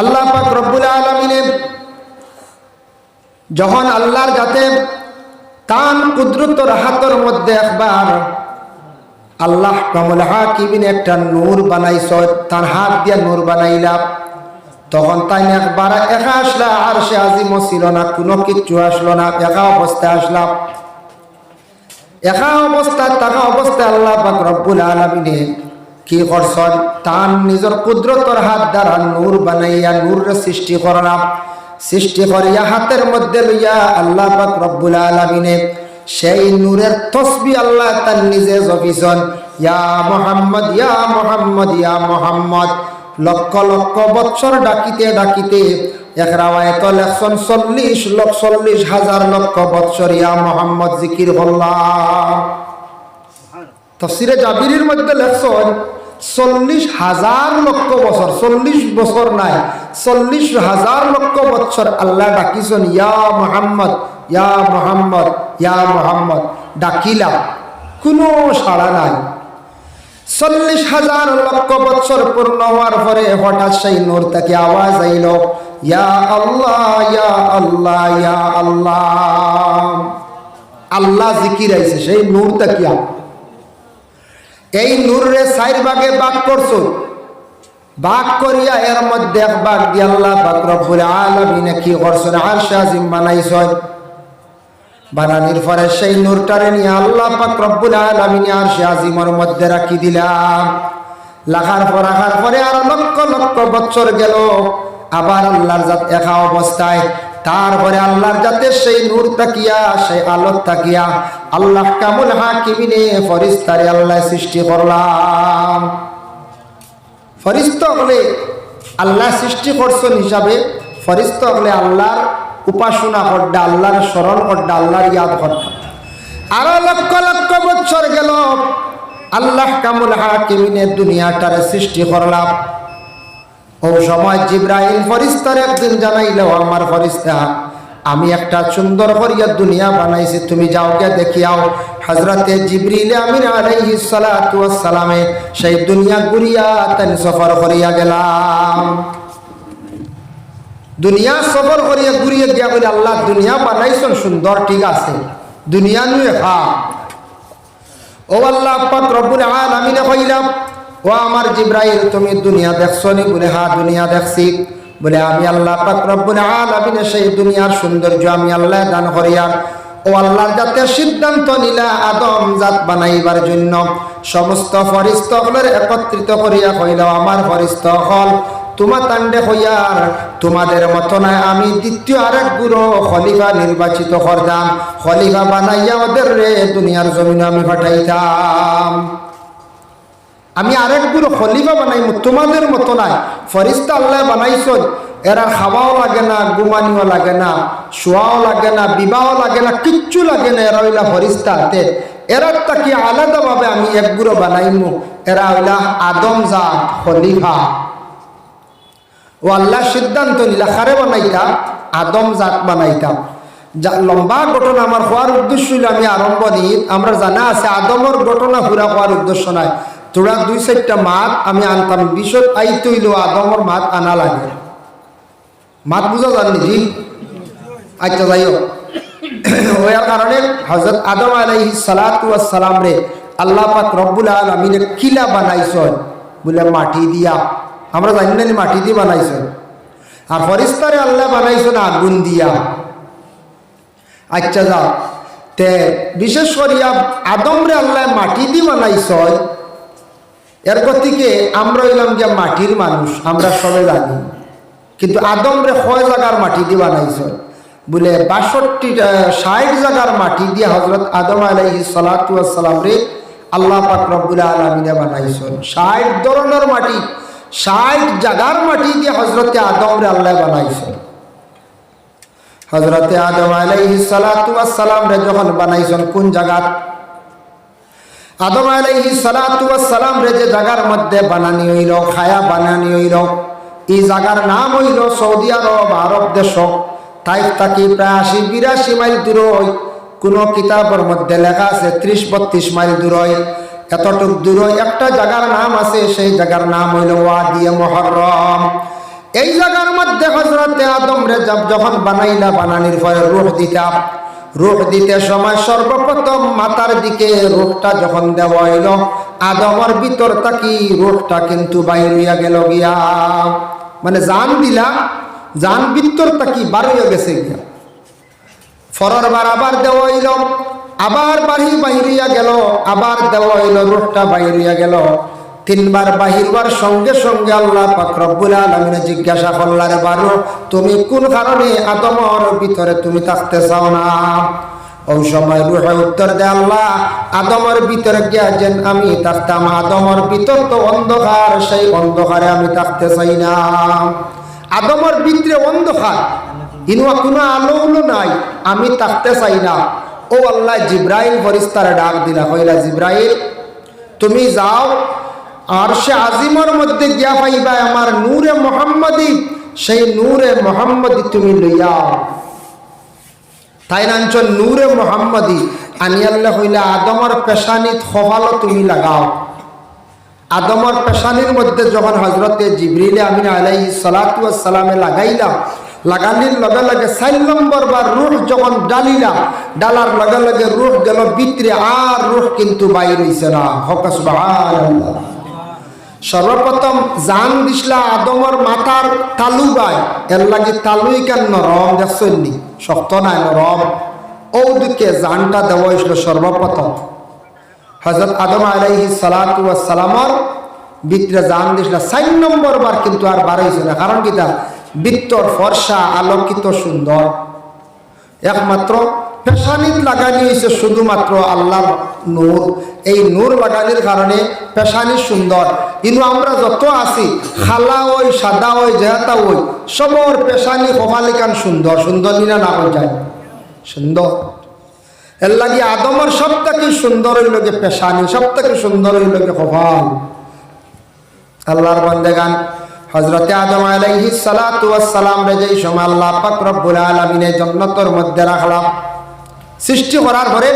আল্লাহ পাক রব্বুল আলামিনে যখন আল্লাহর যাতে তান কুদরত রাহাতর মধ্যে একবার আল্লাহ কামুল হাকিমিন একটা নূর বানাইছ, তার হাত দিয়া নূর বানাইলা, তখন তাই একবার একা আসলা, আর সে আজিমও ছিল না, কোনো কিচ্ছু আসলো না, একা অবস্থায় আসলাম। একা অবস্থায় থাকা অবস্থায় আল্লাহ পাক রব্বুল আলামিনে কি করছেন, তার নিজের কুদরতর হাত দ্বারা নূর বানাইয়া নূরের সৃষ্টি করলাম। সৃষ্টি করিয়া হাতের মধ্যে লইয়া আল্লাহ পাক রব্বুল আলামিনে সেই নূরের তসবিহ আল্লাহ তার নিজে জপিছেন, ইয়া মুহাম্মদ ইয়া মুহাম্মদ ইয়া মুহাম্মদ। লক্ষ লক্ষ বৎসর ডাকিতে ডাকিতে এক রাওয়ায়াত লেখছেন 40,000 লক্ষ বৎসর ইয়া মুহাম্মদ জিকির করলাম। তাফসীরে জাবিরির মধ্যে লেখছেন 40,000 লক্ষ বছর, 40 বছর নাই, 40,000 লক্ষ বছর আল্লাহ ডাকিছেন ইয়া মুহাম্মদ ইয়া মুহাম্মদ ইয়া মুহাম্মদ। ডাকিলা, কোনো সাড়া নাই। 40,000 লক্ষ বছর পূর্ণ হওয়ার পরে হঠাৎ সেই নূর থেকে আওয়াজ আইল, ইয়া আল্লাহ ইয়া আল্লাহ ইয়া আল্লাহ। আল্লাহ জিকির আইছে সেই নূর থেকে। এই নূরে 4 ভাগে ভাগ করছো, ভাগ করিয়া এর মধ্যে এক ভাগ দিয়ে আল্লাহ পাক রব্বুল আলামিন কি করছেন, আরশ আজিম বানাইছেন। বানানোর পরে সেই নূরটারে নিয়ে আল্লাহ পাক রব্বুল আলামিন আরশ আজিমের মধ্যে রাখি দিলাম। রাখার পরে আর লক্ষ লক্ষ বছর গেল, আবার আল্লাহর জাত একা অবস্থায়। তারপরে আল্লাহর জাতের সেই নূর তাকিয়া, সেই আলো তাকিয়া আল্লাহ কামুল হাকিমিনে ফেরেশতারে আল্লাহ সৃষ্টি করলাম। ফেরেশতা হলে আল্লাহ সৃষ্টি করছেন হিসাবে ফেরেশতা হলে আল্লাহর উপাসনা করডা, আল্লাহর স্মরণ করডা, আল্লাহর ইয়াদ করডা। আরো লক্ষ লক্ষ বছর গেল, আল্লাহ কামুল হাকিমিনে দুনিয়াটারে সৃষ্টি করলাম। ও সময় জিবরাইল ফেরেশতারে একদিন জানাইল, আমার ফেরেশতা আমি একটা সুন্দর করিয়া দুনিয়া বানাইছি, তুমি যাও গিয়া দেখিয়াও। হযরতে জিবরিল আমিন আলাইহিস সালাতু ওয়াস সালামে সেই দুনিয়া ঘুরিয়া তান সফর করিয়া গেলাম। দুনিয়া সফর করিয়া ঘুরিয়ে গিয়া বলে, আল্লাহ দুনিয়া বানাইছেন সুন্দর, ঠিক আছে, দুনিয়া নুয়ে খা। ও আল্লাহ পাক রব্বুল আলামিন কইলাম, ও আমার জিবরাইল তুমি দুনিয়া দেখছো নি? বলে হ্যাঁ দুনিয়া দেখছি। বলে আমি আল্লাহ পাক রব্বুল আলামিন সেই দুনিয়ার সৌন্দর্য আমি আল্লাহ দান করিয়া ও আল্লাহর জাতে সিদ্ধান্ত নিলা আদম জাত বানাইবার জন্য সমস্ত ফেরেশতাদের একত্রিত করিয়া কইল, আমার ফেরেশতা হল তোমার তান্ডে হইয়ার তোমাদের মতো নয়, আমি দ্বিতীয় আরেক গুরু খলিফা নির্বাচিত করতাম, খলিফা বানাইয়া ওদের রে দুনিয়ার জমিনে আমি পাঠাইতাম। আমি আরেক গুরু খলিফা বানাইমু, তোমাদের মতো নাই। ফেরেশতা আল্লাহ বানাইছেন, এরা খাওয়াও লাগে না, ঘুমানিও লাগে না, শোয়াও লাগে না, বিবাহও লাগে না, কিচ্ছু লাগে না। এরা হইলা ফেরেশতা হাতে, এরা তাকে আলাদাভাবে আমি এক গুরু বানাইমু, এরা হইলা আদম জাত খলিফা। ও আল্লাহ সিদ্ধান্ত নিলা খারে বানাইতাম, আদম জাত বানাইতাম। লম্বা ঘটনা আমার হওয়ার উদ্দেশ্য হইল আমি আরম্ভ দিই, আমরা জানা আছে আদমের ঘটনা পুরা হওয়ার উদ্দেশ্য নাই। তোরা 2-4টা মাত আমি আনতাম, বিশদ আইতে হইল আদমর মাত আনা লাগে। মাত বুঝা জাননি জি? আচ্ছা যাই হোক, ওয়ার কারণে হযরত আদম আলাইহিস সালাতু ওয়াস সালাম রে আল্লাহ পাক রব্বুল আলামিন কিলা বানাইছেন বলে মাটি দিয়া। আমরা জানি না মাটি দিয়ে বানাইছেন, আর ফেরেশতারে আল্লাহ বানাইছেন আগুন দিয়া। আচ্ছা যাও, তে বিশেষ করিয়া আদম রে আল্লাহ মাটি দিয়ে বানাইছেন। এর গতিকে আমরা হইলাম যে মাটির মানুষ, আমরা সবাই জানি, কিন্তু আদম রে 6 জায়গার মাটি দিয়ে বানাইছেন বলে 60 জায়গার মাটি দিয়ে হযরত আদম আলাইহিস সালাতু ওয়াস সালাম রে আল্লাহ পাক রব্বুল আলামিন বানাইছেন। 60 ধরনের মাটি, 60 জায়গার মাটি দিয়ে হযরতে আদম রে আল্লাহ বানাইছেন। হযরতে আদম আলাইহিস সালাতু ওয়াস সালাম রে যখন বানাইছেন কোন জায়গা? আদম আলাইহিস সালাতু ওয়াস সালাম রে যে জায়গার মধ্যে বানানি হইল, খায়া বানানি হইল, এই জায়গার নাম হইল সৌদি আরব, আরব দেশ। তাইফ থাকি প্রায় 80-82 মাইল দূর। কোন কিতাবের মধ্যে লেখা আছে 30-32 মাইল দূর। এতটুক দূর একটা জায়গার নাম আছে, সেই জায়গার নাম হইল ওয়াদি মুহররম। এই জায়গার মধ্যে হযরতে আদম রে যখন বানাইলা, বানানির পরে রূহ দিতে সময় সর্বপ্রথম মাথার দিকে রূহটা যখন দেওয়া হইল, আদমের ভিতর থাকি রূহটা কিন্তু বাইর হইয়া গেল গিয়া, মানে জান দিলা, জান ভিতর থাকি বার হইয়া গেছে গিয়া। ফরর বার আবার দেওয়া হইল, আবার বাহিরিয়া গেল, আবার দেওয়া হইল, রূহটা বাহিরিয়া গেল। তিনবার বাহির হওয়ার সঙ্গে সঙ্গে আল্লাহ পাক রব্বুল আলামিন জিজ্ঞাসা করলেন, বারো তুমি কোন কারণে আদমের ভিতরে তুমি থাকতে চাও না? ওই সময় রূহে উত্তর দেয়, আল্লাহ আদমের ভিতরে গিয়া যেন আমি থাকতাম, আদমের ভিতর তো অন্ধকার, সেই অন্ধকারে আমি থাকতে চাই না। আদমের ভিতরে অন্ধকার, ইনুয়া কোনো আলো নাই, আমি থাকতে চাই না। ও আল্লাহ জিব্রাইল ফেরেশতারে ডাক দিলা, কইলা জিব্রাইল তুমি যাও, আর সে আজিমর মধ্যে গিয়া পাইবা আমার নূরে মুহাম্মদী, সেই নূরে মুহাম্মদী তুমি লইয়াও। তাই নাঞ্চল নূরে মুহাম্মদী আনি আল্লাহ হইলা আদমর পেশানিত খোফালো তুমি লাগাও। আদমর পেশানির মধ্যে যখন হজরতে জিবরিল আমিন আলাইহিস সালাতু ওয়াস সালামে লাগাইলাম, লাগানির লগে লগে 4 নম্বর বার রূহ যখন ডালিলাম, ডালার লগে লগে রূহ গেল ভিতরে, আর রূহ কিন্তু বাইর হইছে না। হক সুবহানাল্লাহ। সর্বপ্রথম জান দিসলা আদমর মাথার তালু বাই, এর লাগি তালুই কেন নরম দেখছনি, শক্ত নাই নরম। ও দিকে জানটা দেওয়া হয়েছিল সর্বপ্রথম হযরত আদম আলাইহিস সালাতু ওয়াস সালামর ভিতরে জান দিসলা 4 নম্বর বার কিন্তু আর বার হইছে না। কারণ কি তা ভিতর ফর্সা আলোকিত সুন্দর, একমাত্র পেশানিত লাগানি হয়েছে শুধুমাত্র আল্লাহর নূর। এই নূর লাগানির কারণে পেশানি সুন্দর। কিন্তু আমরা যত আছি খালা ওই সাদা ওই জেহাতা ওই সবর পেশানি কপালিকান সুন্দর, সুন্দর নিনা না হয়ে যায় সুন্দর। এর লাগে আদমের সব থেকে সুন্দর হইল গে পেশানি, সব থেকে সুন্দর হইল গে কপাল। আল্লাহর বান্দাগান হযরতে আদম আলাইহিস সালাতু ওয়াস সালাম রে যেই সময় আল্লাহ পাক রব্বুল আলামিন জান্নাতের মধ্যে রাখলাম, সৃষ্টি করার পরে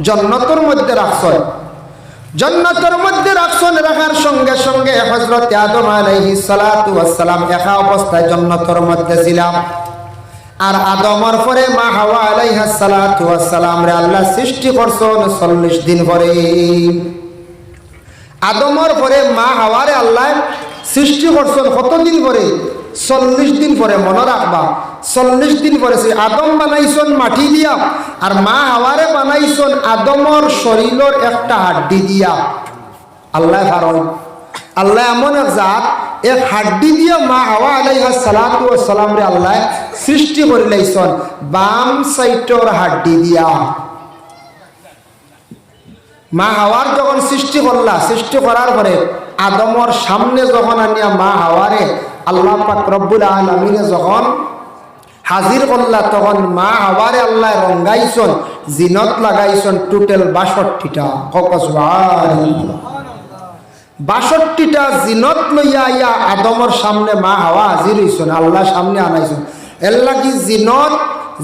জান্নাতের মধ্যে রাখছেন, জান্নাতের মধ্যে রাখছেন, রাখার সঙ্গে সঙ্গে হযরতে আদম আলাইহিস সালাতু ওয়াস সালাম একা অবস্থায় জান্নাতের মধ্যে ছিলাম। আর আদমের পরে মা হাওয়া আলাইহিস সালাতু ওয়াস সালাম রে আল্লাহ সৃষ্টি করছেন 40 দিন পরে। আদমের পরে মা হাওয়ারে আল্লাহ সৃষ্টি করছেন কতদিন পরে? 40 দিন পরে। মনে রাখবা 40 দিন পরে আদম বানাইছেন মাটি দিয়া, আর মা হাওয়ারে বানাইছেন আদমর শরীরের একটা হাড্ডি দিয়া। আল্লাহ ভারত, আল্লাহ এমন এক জাত, এক হাড্ডি দিয়া মা হাওয়া আলাইহিস সালাতু ওয়াস সালাম রে আল্লাহ সৃষ্টি করে লাইছেন বাম সাইডের হাড্ডি দিয়া। মা হাওয়ার যখন সৃষ্টি করলা, সৃষ্টি করার পরে আদমর সামনে যখন আনিয়া মা হাওয়ারে আল্লাহ পাক রব্বুল আলামিন যখন হাজির করলা, তখন মা হাওয়ারে আল্লাহ রঙ্গাইছন, জিনত লাগাইছন টোটাল 62টা। সুবহানাল্লাহ। 62টা জিনত লইয়া আইয়া আদমর সামনে মা হাওয়া হাজির হইছন, আল্লাহ সামনে আনাইছন। এর লাগি জিনত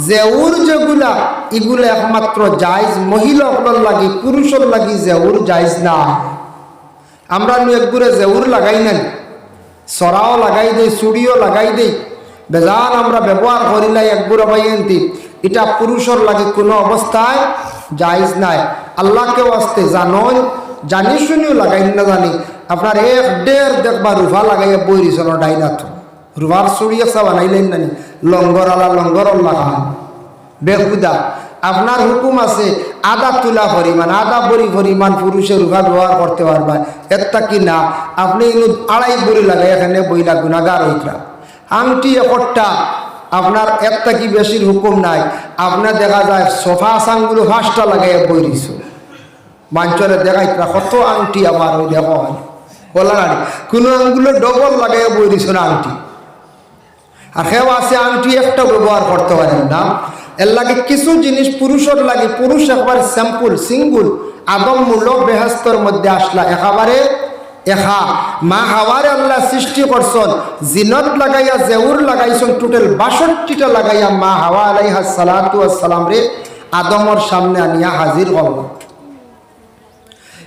জেউর যেগুলা এগুলো একমাত্র জায়েজ মহিলাগুলোর লাগি, পুরুষের লাগি জেউর জায়েজ না। আমরা একগুড়ে জেউর লাগাই নেন, সরাও লাগাই দেই, চুড়িও লাগাই দেই, বেজান আমরা ব্যবহার করিলাই একগুড়ে বাইন্তি, এটা পুরুষের লাগি কোনো অবস্থায় জায়েজ নাই। আল্লাহকেও আসতে জানই, জানি শুনিও লাগাই না জানি। আপনার 1.5 দেখবা রুফা লাগাইয়া বইরিছন ডাইনাথ, রুফার চুড়ি আছে বানাইলেন নানি, লঙ্গর আলা লঙ্গর লাগান বেহুদা। আপনার হুকুম আছে আদা তুলা পরিমাণ, আদা বড়ি পরিমাণ পুরুষের রুফা ব্যবহার করতে পারবা, একটা কি না আপনি 2.5 বড়ি লাগাই এখানে বইলা গুণাগার হইতরা। আংটি একটা আপনার একটা কি বেশির হুকুম নাই। আপনার দেখা যায় সোফা আসানগুলো 5টা লাগাইয়া বইরিছ, মাঞ্চরে দেখাইতরা কত আংটি আমার ওই দেখো বলা না, কোনো আংগুলো ডবল লাগাইয়া বইরিছ না আংটি। আর কেউ আছে আংটি একটা ব্যবহার করতে পারেন না। এর লাগে কিছু জিনিস পুরুষের লাগে, পুরুষ একবার স্যাম্পল সিঙ্গুল আদম মূল্য বেহেস্তর মধ্যে আসলা একেবারে একা। মা হাওয়ারে আল্লাহ সৃষ্টি করছেন, জিনত লাগাইয়া জেউর লাগাইছেন টোটাল 62টা লাগাইয়া মা হাওয়া আলাইহিস সালাতু ওয়াস সালাম রে আদমর সামনে আনিয়া হাজির করল।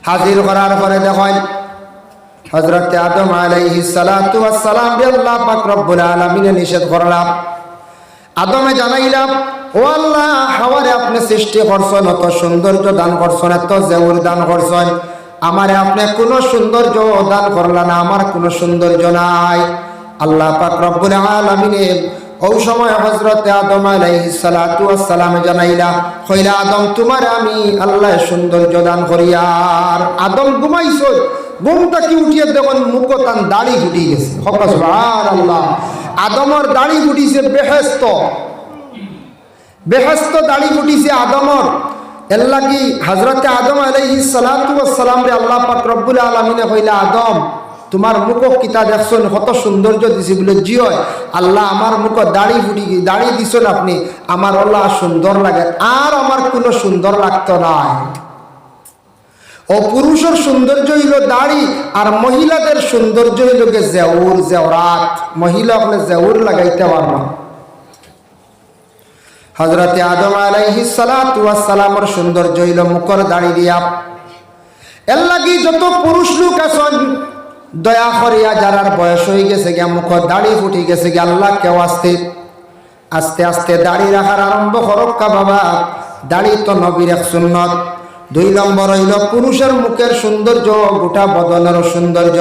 হাজির করার পরে দেখেন হযরত আদম আলাইহিস সালাতু ওয়াস সালাম রে আল্লাহ পাক রব্বুল আলামিন নিষেধ করলাম। আদমে জানাইলাম, ও আল্লাহ, হাওয়ারে আপনি সৃষ্টি করছেন, অত সৌন্দর্য দান করছেন, এত জেউর দান করছেন, আমারে আপনি কোনো সৌন্দর্য দান করলেন না, আমার কোনো সৌন্দর্য নাই। আল্লাহ পাক রব্বুল আলামিন ওই সময় হযরত আদম আলাইহিস সালাতু ওয়াস সালাম জানাইলা, কইলা, আদম, তোমার আমি আল্লাহ সৌন্দর্য দান করিয়ার। আদম ঘুমাইছো, ঘুমটা কি উঠিয়ে দেখুন মুখ তান দাড়ি ফুটি গেছে। সুবহানাল্লাহ। আদমর দাড়ি ফুটিছে বেহেশত, বেহেশত দাড়ি ফুটিছে আদমর। এর লাগি হযরত আদম আলাইহিস সালাতু ওয়াস সালাম রে আল্লাহ পাক রব্বুল আলামিনে কইলা, আদম, তোমার মুখ কিতা দেখছেন, কত সৌন্দর্য দিছি বলে জিও আল্লাহ, আমার মুখ দাড়ি ফুটি দাড়ি দিছেন আপনি, আমার আল্লাহ সুন্দর লাগে, আর আমার কোনো সুন্দর লাগতো না। ও পুরুষের সৌন্দর্য হইল দাড়ি, আর মহিলাদের সৌন্দর্য হইল গে জেউর জেওরাত। মহিলা আপনি জেউর লাগাইতে পারবা। হযরত আদম আলাইহিস সালাতু ওয়াস সালামের সৌন্দর্য হইল মুখর দাড়ি দিয়া। এর লাগি যত পুরুষ লোক আছেন, দয়া করিয়া যারার বয়স হয়ে গেছে গিয়া, মুখর দাড়ি ফুটি গেছে গিয়া, আল্লাহ কেউ আস্তে আস্তে আস্তে দাড়ি রাখার আরম্ভ করক্কা বাবা। দাড়ি তো নবীর এক সুন্নত। 2 নম্বর হইল পুরুষের মুখের সৌন্দর্য, গোটা বদনের সৌন্দর্য।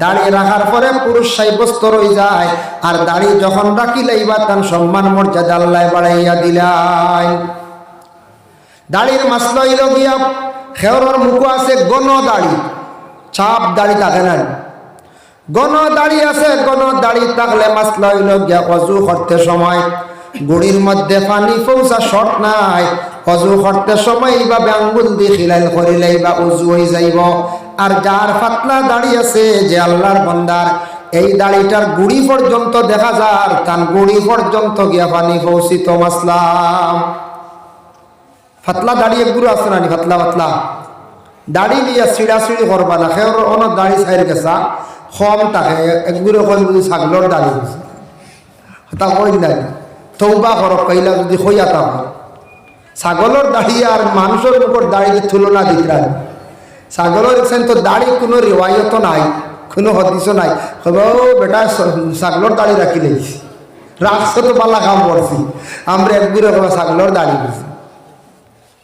দাড়ি রাখার পরে পুরুষ সাব্যস্ত রয়ে যায়, আর দাড়ি যখন রাখিলেইবা তার সম্মান মর্যাদা আল্লাহ বাড়াইয়া দিলাই। দাড়ির মাসলা হইল গিয়া, খেওরের মুখ আছে গণ দাড়ি, চাপ দাড়ি থাকে না। গণ দাড়ি আছে, গণ দাড়ি থাকলে মাসলা হইল গিয়া, অজু করতে সময় গুড়ির মধ্যে পানি পৌঁছা শর্ট নাই, অজু করতে সময় এইভাবে আঙ্গুল দিয়ে খিলাইল করিলেই বা উজু হয়ে যাইব। আর যার পাতলা দাড়ি আছে, যে আল্লাহর বান্দার এই দাড়িটার গুড়ি পর্যন্ত দেখা যায়, তার গুড়ি পর্যন্ত গিয়া পানি পৌঁছিত। মাসলাম পাতলা দাড়ি একগুলো আছে না, পাতলা পাতলা দাড়ি দিয়া ছিড়াছিড়ি করবা না। খেয়ে অনেক দাড়ি ছাইর গেছা কম থাকে, একগুলো কই বুঝি ছাগলের দাড়ি তা কই নাই, তৌবা করক কইলা যদি হইয়া তা ছাগলের দাড়ি আর মানুষের উপর দাড়ির তুলনা দিতে। ছাগলের তো দাড়ি কোনো রেওয়ায়ত নাই, কোনো হদিসও নাই। কবে ও বেটা ছাগলের দাড়ি রাখি লেছি, রাখছে তো পাল্লা কাম করছি, আমরা একগুলো ছাগলের দাড়ি বুঝি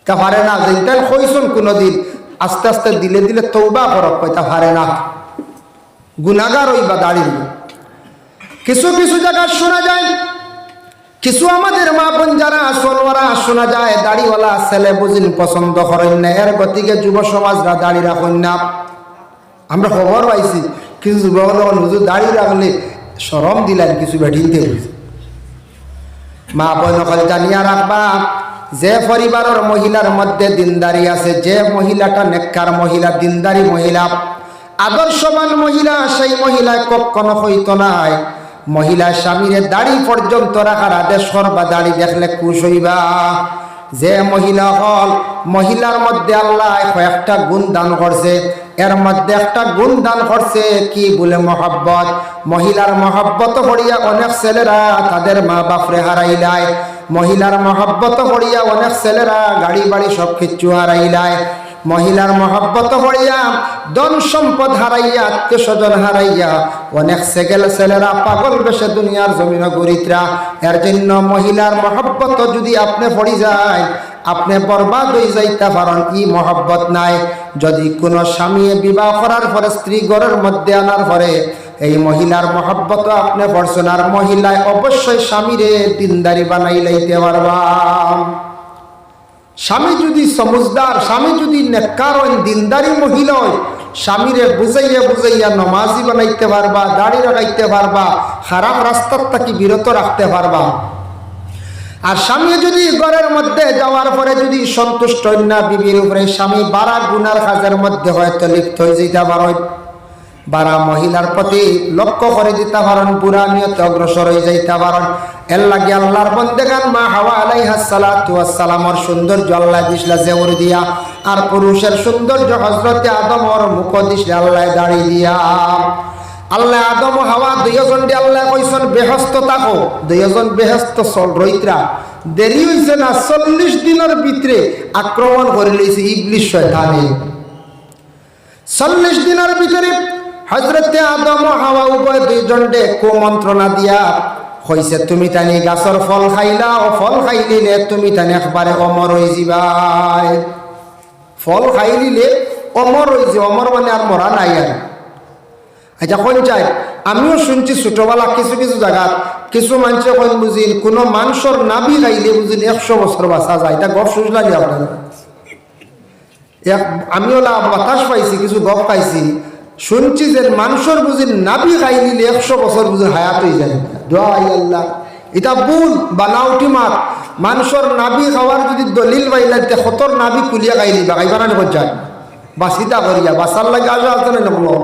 তা পারে না। যেটা কইসন কোনোদিন আস্তে আস্তে দিলে দিলে তৌবা করক কইতা পারে না, গুনাহগার হইবা দাড়ি। কিছু কিছু জায়গা শোনা যায়, কিছু আমাদের মা বোন যারা সোনওয়ারা শোনা যায়, দাড়িওয়ালা ছেলে বুঝিন পছন্দ করেন না, এর গতিকে যুব সমাজরা দাড়ি রাখেন না। আমরা খবর পাইছি কিছু যুবক হুজুর দাড়ি রাখলে শরম দিলেন, কিছু বেঠিনতে বুঝি। মা বোন হলে জানিয়া রাখবা, যে পরিবারের মহিলার মধ্যে দিনদারি আছে, যে মহিলাটা নেককার মহিলা, দিনদারি মহিলা, আদর্শবান মহিলা, সেই মহিলায় কখনো হইত নাই মহিলা স্বামীরে দাড়ি পর্যন্ত রাখার আদেশ করবা, দাড়ি দেখলে খুশ হইবা। যে মহিলা হল, মহিলার মধ্যে আল্লাহ কয়েকটা গুণ দান করছে, এর মধ্যে একটা গুণ দান করছে কি বলে মহব্বত। মহিলার মহব্বত করিয়া অনেক ছেলেরা তাদের মা বাপরে হারাইলায়, মহিলার মহব্বত করিয়া অনেক ছেলেরা গাড়ি বাড়ি সব কিছু হারাইলায়, মহিলার মহব্বত করিয়া ধন সম্পদ হারাইয়া, আত্মীয় স্বজন হারাইয়া অনেক ছেলেরা পাগল বেশে দুনিয়ার জমিন গরিত্রা। এর জন্য মহিলার মহব্বত যদি আপনি পড়ি যায়, আপনি বরবাদ হয়ে যাইতে পারেন। ই মহব্বত নাই। যদি কোনো স্বামী বিবাহ করার পরে স্ত্রী ঘরের মধ্যে আনার পরে এই মহিলার মহব্বত আপনি পড়ছেন, আর মহিলায় অবশ্যই স্বামীরে দিনদারি বানাই লাইতে পারবা। স্বামী যদি সমুজদার, স্বামী যদি নেককার হয়, দিনদারি মহিলা হয়, স্বামীরে বুঝাইয়া বুঝাইয়া নমাজি বানাইতে পারবা, দাড়ি রাখাইতে পারবা, খারাপ রাস্তার থাকি বিরত রাখতে পারবা। আর স্বামী যদি ঘরের মধ্যে যাওয়ার পরে যদি সন্তুষ্ট না বিবির উপরে, স্বামী বারা গুনার কাজের মধ্যে হয়তো লিপ্ত হয়ে যেতে পারেন, বারা মহিলার প্রতি লক্ষ্য করে দিতে পারেন, বুড়া নিয়তে অগ্রসর হয়ে যাইতে পারেন। এর লাগে আল্লাহর বন্দেগান মা হাওয়া আলাইহিস সালাতু ওয়াস সালামের সৌন্দর্য আল্লাহ দিছলা জেউর দিয়া, আর পুরুষের সৌন্দর্য হযরতে আদমর মুখ দিছলা আল্লাহ দাড়ি দিয়া। আল্লাহ আদম হাওয়া দুইজন দিয়ে আল্লাহ কইছেন বেহেশত থাকো, দুইজন বেহেশত চল রইত্রা। দেরি হইছে না, 40 দিনের ভিতরে আক্রমণ করে লইছে ইবলিস শয়তানে। 40 দিনের ভিতরে হযরতে আদম ও হাওয়া উভয় দুইজনে কুমন্ত্রণা দিয়া হইছে তুমি তানি গাছর ফল খাইলা ও ফল খাইলিলে তুমি তানি একবারে অমর হয়ে যাবাই। ফল খাইলিলে অমর হয়েছে, অমর মানে আর মরা নাই আর। আচ্ছা কোন চাই আমিও শুনছি ছোটবেলা কিছু কিছু জায়গাত কিছু মানুষ কোন বুঝিন কোন মানুষের নাভি খাইলে বুঝিন 100 বছর বাঁচা যায়। এটা গপ শুনলাম আপনারা? আমিও বাতাস পাইছি, কিছু গপ পাইছি, শুনছি যে মানুষের বুঝিন নাভি খাই নিলে 100 বছর বুঝিন হায়াত হয়ে যায়। দোয়াই আল্লাহ, এটা ভুল বানাউটি মাত। মানুষের নাভি খাওয়ার যদি দলিল পাইলাইতে খতর নাভি কুলিয়া খাই নিবা, খাইবার না যায় বাসিতা করিয়া বাসার লাগে আজ আসতে না বলো,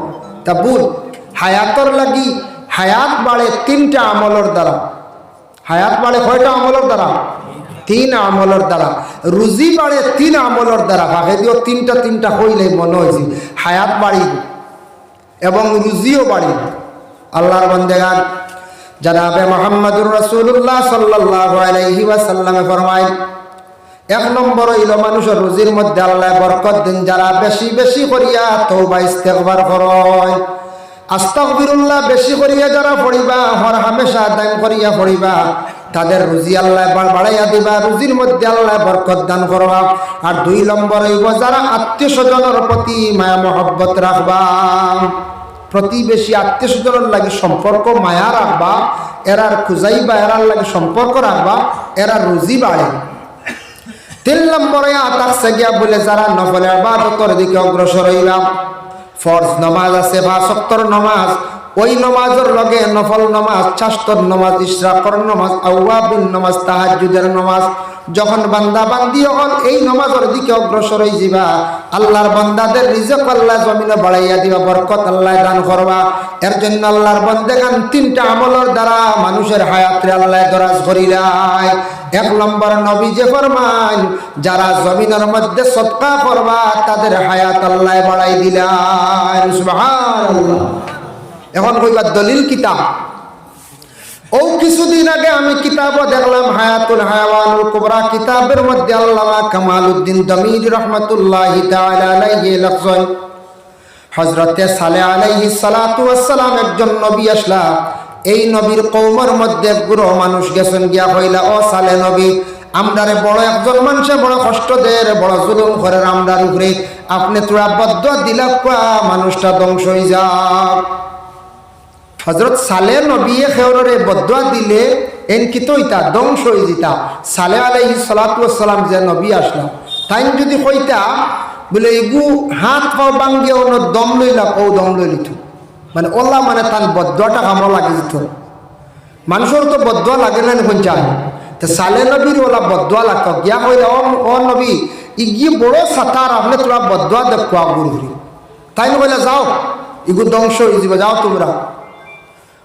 তা ভুল। হায়াতর লাগি হায়াত বাড়ে 3টা আমলের দ্বারা। হায়াত বাড়ে কয়টা আমলের দ্বারা? 3 আমলের দ্বারা। রুজি বাড়ে 3 আমলের দ্বারা। ভাগে দিও 3টা হইলে মনে হয়েছে হায়াত বাড়ি এবং রুজিও বাড়ি। আল্লাহর বান্দাগান জনাবে মুহাম্মদুর রাসূলুল্লাহ সাল্লাল্লাহু আলাইহি ওয়াসাল্লাম ফরমায় 1 নম্বর হইল মানুষের রুজির মধ্যে আল্লাহ বরকত দিন যারা বেশি বেশি করিয়া তওবা ইস্তেগফার করে, আস্তাগফিরুল্লাহ বেশি করিয়া যারা পড়িবা, হর হামেশা দান করিয়া পড়িবা, তাদের রুজি আল্লাহ বাড়াইয়া দিবা, রুজির মধ্যে আল্লাহ বরকত দান করবা। আর 2 নম্বর হইব যারা আত্মীয় স্বজনের প্রতি মায়া মহব্বত রাখবা, প্রতিবেশী আত্মীয় স্বজনের লাগে সম্পর্ক মায়া রাখবা, এরার খুঁজাইবা, এরার লাগে সম্পর্ক রাখবা, এরার রুজি বাড়ে। 3 নম্বরে আতাকছে গিয়া বলে যারা নফল ইবাদতের দিকে অগ্রসর হইবা, ফরজ নামাজ আছে 5 ওয়াক্তের নামাজ, ওই নামাজের লগে নফল নামাজ, চাস্তর নামাজ, ইশরাকর নামাজ, আওয়াবিন নামাজ, তাহাজ্জুদের নামাজ, যখন বান্দা বান্দি হল এই নামাজের দিকে অগ্রসর হয়ে যাবা, আল্লাহর বান্দাদের রিজিক আল্লাহ জমিনে বাড়াইয়া দিবা, বরকত আল্লাহ দান করবা। এর জন্য আল্লাহর বান্দাগান 3টা আমলের দ্বারা মানুষের হায়াতে আল্লাহ দরাজ করিলাই। 1 নম্বর নবী যে ফরমান যারা জমিনের মধ্যে সদকা করবা তাদের হায়াত আল্লাহ বাড়াই দিলেন। সুবহানাল্লাহ। এখন কইবা দলিল কিতাব। ও কিছুদিন আগে আমি কিতাবও দেখলাম হায়াতুল হায়াওয়ানুল কুবরা কিতাবের মধ্যে আল্লামা কামালউদ্দিন দমির রাহমাতুল্লাহি তাআলা আলাইহি লিখছেন হযরতে সালেহ আলাইহিস সালাতু ওয়াস সালাম একজন নবী আসলা, এই নবীর কওমের মধ্যে গুরু মানুষ গেছেন গিয়া কইলা ও সালেহ নবী আমরারে বড় একজন মানুষে বড় কষ্ট দেয়, বড় জুলুম করে আমরার উপরে, আপনি তোরা বদদুয়া দিলা মানুষটা ধ্বংস হয়ে যাক। হযরত সালেহ নবী খেওরে বদদুয়া দিলে এনকি তো ইতা ধ্বংস হয়ে যেতা। সালেহ আলাইহিস সালাতু ওয়াস সালাম যে নবী আসলা তাই যদি কইতা বলে এগু হাত পাও ভাঙ্গিয়ে অন্য দম লইলা ও দম লইলিত, মানে ওল্লা মানে তার বদদুয়াটা কামড় লাগে যেত। মানুষের তো বদদুয়া লাগে না কোন চায়, তো সালেহ নবীর ওলা বদদুয়া লাগতো গিয়া কইলা ও নবী ইগিয়ে বড় সাতার আপনি তোরা বদদুয়া দেখো গুরু, তাই কইলা যাও ইগু ধ্বংস হয়ে যাবে, যাও তোমরা।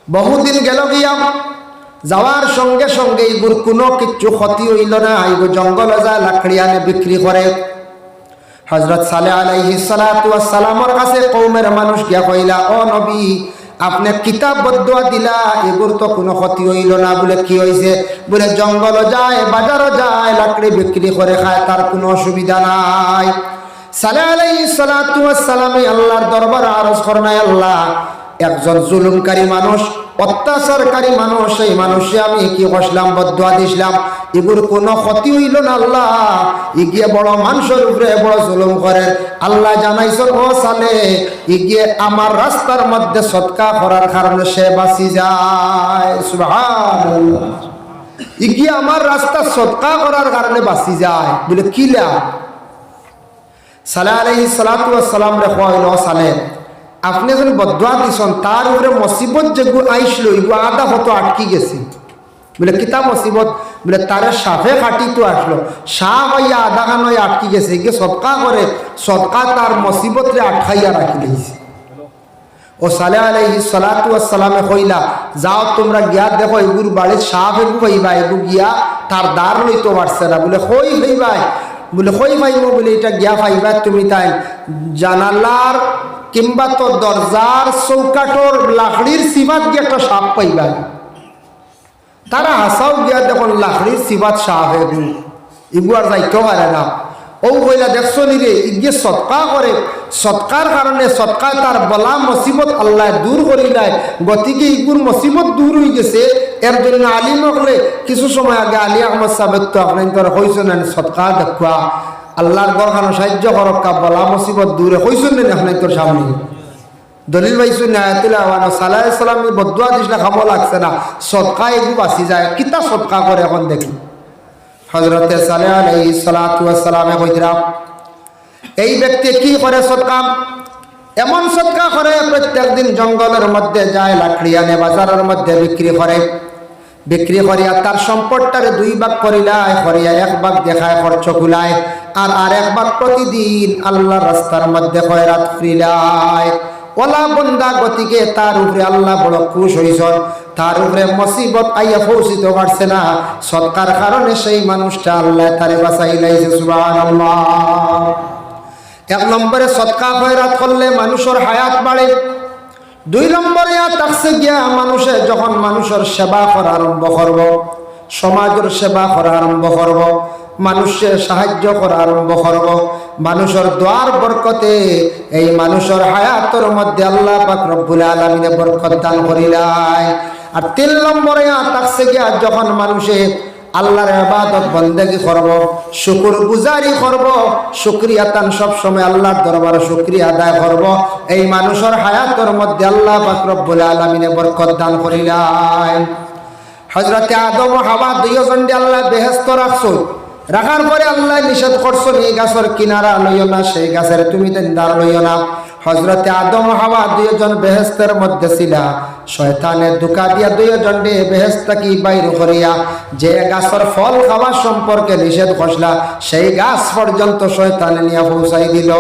বহুদিন গেল গিয়া, যাওয়ার সঙ্গে সঙ্গে এগুর কোনো কিছু ক্ষতি হইল না, এগুলো জঙ্গলে যায় লাকড়ি আনে বিক্রি করে। হযরত সালেহ আলাইহিস সালাতু ওয়াস সালামের কাছে কওমের মানুষ গিয়া কইলা ও নবী আপনি কিতাব বদদুয়া দিলা এগুর তো কোনো ক্ষতি হইল না, বলে কি হইছে? বলে জঙ্গলে যায় বাজারও যায় লাকড়ি বিক্রি করে খায়, তার কোনো অসুবিধা নাই। সালেহ আলাইহিস সালাতু ওয়াস সালাম আল্লাহর দরবারে আরজ করেন আল্লাহ একজন জুলুমকারী মানুষ, অত্যাচারকারী মানুষ, সেই মানুষে আমি কি করলাম বদদুয়া দিছিলাম, এগুর কোনো ক্ষতি হইল না আল্লাহ, ইগিয়ে বড় মানুষের উপরে বড় জুলুম করে। আল্লাহ জানাইছেন ও সালেহ ইগিয়ে আমার রাস্তার মধ্যে সদকা করার কারণে সে বাঁচি যায়। সুবহানাল্লাহ। ইগিয়ে আমার রাস্তা সদকা করার কারণে বাঁচি যায়, বলে কিলা? সালেহ আলাইহিস সালাতু ওয়াস সালাম রে কইল ও সালেহ আপনি যখন বদদুয়া দিছেন তার উপরে মুসিবত যেগু আইসলো এগু আদা হতো আটকি গেছে। বলে কিতা মুসিবত? বলে তারে সাফে কাটি তো আসলো, সাপ হইয়া আধা খান হয়ে আটকি গেছে, গিয়ে সদকা করে সদকা তার মুসিবতরে আটকাইয়া রাখি দিয়েছে। ও সালেহ আলাইহিস সালাতু ওয়াস সালামে কইলা যাও তোমরা গিয়া দেখো এগুর বাড়ির সাপ এগু পাইবা, এগু গিয়া তার দ্বার লইতে পারছে না। বলে কই পাইবাই? বলে কই পাইব? বলে এটা গিয়া পাইবা তুমি তাই জানালার কিংবা তো দরজার চৌকাটোর লাকড়ির সিবাত গিয়ে একটা সাপ পাইবা। তারা হাসাও গিয়া দেখুন লাকড়ির সিবাত সাপ এগু আর যাইতেও পারে না। ও কইলা দেখছো নি রে ইগে সৎকা করে, সৎকার কারণে সৎকা তার বলা মুসিবত আল্লাহ দূর করিলাই, গতিকে ইগুর মুসিবত দূর হয়ে গেছে। এর জন্য আলিম হলে কিছু সময় আগে আলী আহমদ সাহেব তো আপনার হয়েছেন সৎকা দেখা আল্লাহর গরখানো সাহায্য করক্কা বলা মুসিবত দূরে হয়েছেন না আপনার তোর সামনে দলিল পাইছো না আয়াতুল আওয়ান সালাহ সালামী বদুয়া দিসলা খাবো লাগছে না, সৎকা এগুলো বাঁচি যায়। কিতা সৎকা করে এখন দেখি হযরতে সালেহ আলাইহিস সালাতু ওয়াস সালামে কইরা এই ব্যক্তি কি করে সদকা, এমন সদকা করে প্রত্যেক দিন জঙ্গলের মধ্যে যায়, লাকড়ি আনে বাজারের মধ্যে বিক্রি করিয়া তার সম্পদটারে দুই ভাগ করিলায়, করিয়া এক ভাগ দেখায় খরচ কুলায়, আর আরেক ভাগ প্রতিদিন আল্লাহর রাস্তার মধ্যে খয়রাত করিলায়। ওলা বন্দা গতিকে তার উপরে আল্লাহ বড় খুশ হইছেন, তার উপরে মুসিবত আইয়া পৌঁছিতে পারছে না, সৎকার কারণে সেই মানুষটা আল্লাহ তারে বাঁচাইলাইছে। সুবহানাল্লাহ। এক নম্বরে সৎকা খয়রাত করলে মানুষের হায়াত বাড়ে। দুই নম্বরে তাকসে গিয়া মানুষে যখন মানুষের সেবা করা আরম্ভ করব, সমাজের সেবা করা আরম্ভ করব, মানুষের সাহায্য করা আরম্ভ করব, মানুষের দোয়ার বরকতে এই মানুষের হায়াতের মধ্যে আল্লাহ পাক রব্বুল আলামিনে বরকত দান করিলাই। আর তিন নম্বরে তাকসে গিয়া যখন মানুষে আল্লাহর ইবাদত বন্দেগী করব, শুকর গুজারি করব, শুকরিয়া তান সব সময় আল্লাহর দরবারে শুকরিয়া আদায় করব, এই মানুষের হায়াতের মধ্যে আল্লাহ পাক রব্বুল আলামিনে বরকত দান করিলাই। হযরতে আদম ও হাওয়া দুইজনকে আল্লাহ বেহেশত রাখছো, রাখার পরে আল্লাহ নিষেধ করছেন এই গাছের কিনারা লইও না, সেই গাছের তুমি তেন্দার লইও না। হযরতে আদম ও হাওয়া দুইজন বেহেশতের মধ্যে ছিল, শয়তানের ধোঁকা দিয়া দুইজন বেহেশত কি বাইর করিয়া যে গাছের ফল খাওয়া সম্পর্কে নিষেধ করলা, সেই গাছ পর্যন্ত শয়তানে নিয়ে পৌঁছাই দিল।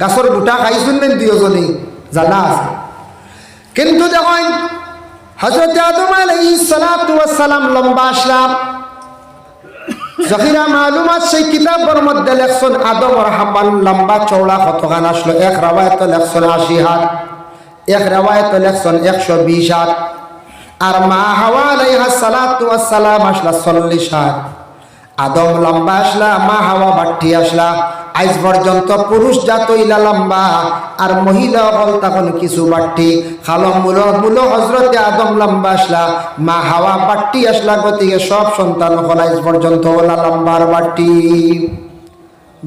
গাছের গোটা খাইছেন না দুইজনই জানা আছে, কিন্তু দেখেন হযরতে আদম আলাইহিস সালাতু ওয়াস সালাম লম্বা আসলাম জহিরা মালুমাত সেই কিতাবের মধ্যে লেখছেন আদমর হাম্বাল লম্বা চওড়া কতখান আসলো। এক রাওয়ায়াত লেখছেন 80 হাত, এক রাওয়ায়াত লেখছেন 120 হাত, আর মা হাওয়া আলাইহা সালাতু ওয়াস সালাম আসলা 40 হাত। আদম লম্বা আসলা, মা হাওয়া বাট্টি আসলা। আজ পর্যন্ত পুরুষ জাত ইলা লম্বা আর মহিলা হল তখন কিছু বাট্টি। খালম মূল হযরতে আদম লম্বা আসলা, মা হাওয়া বাট্টি আসলা, গতিকে সব সন্তান হল আজ পর্যন্ত ওলা লম্বার বাট্টি।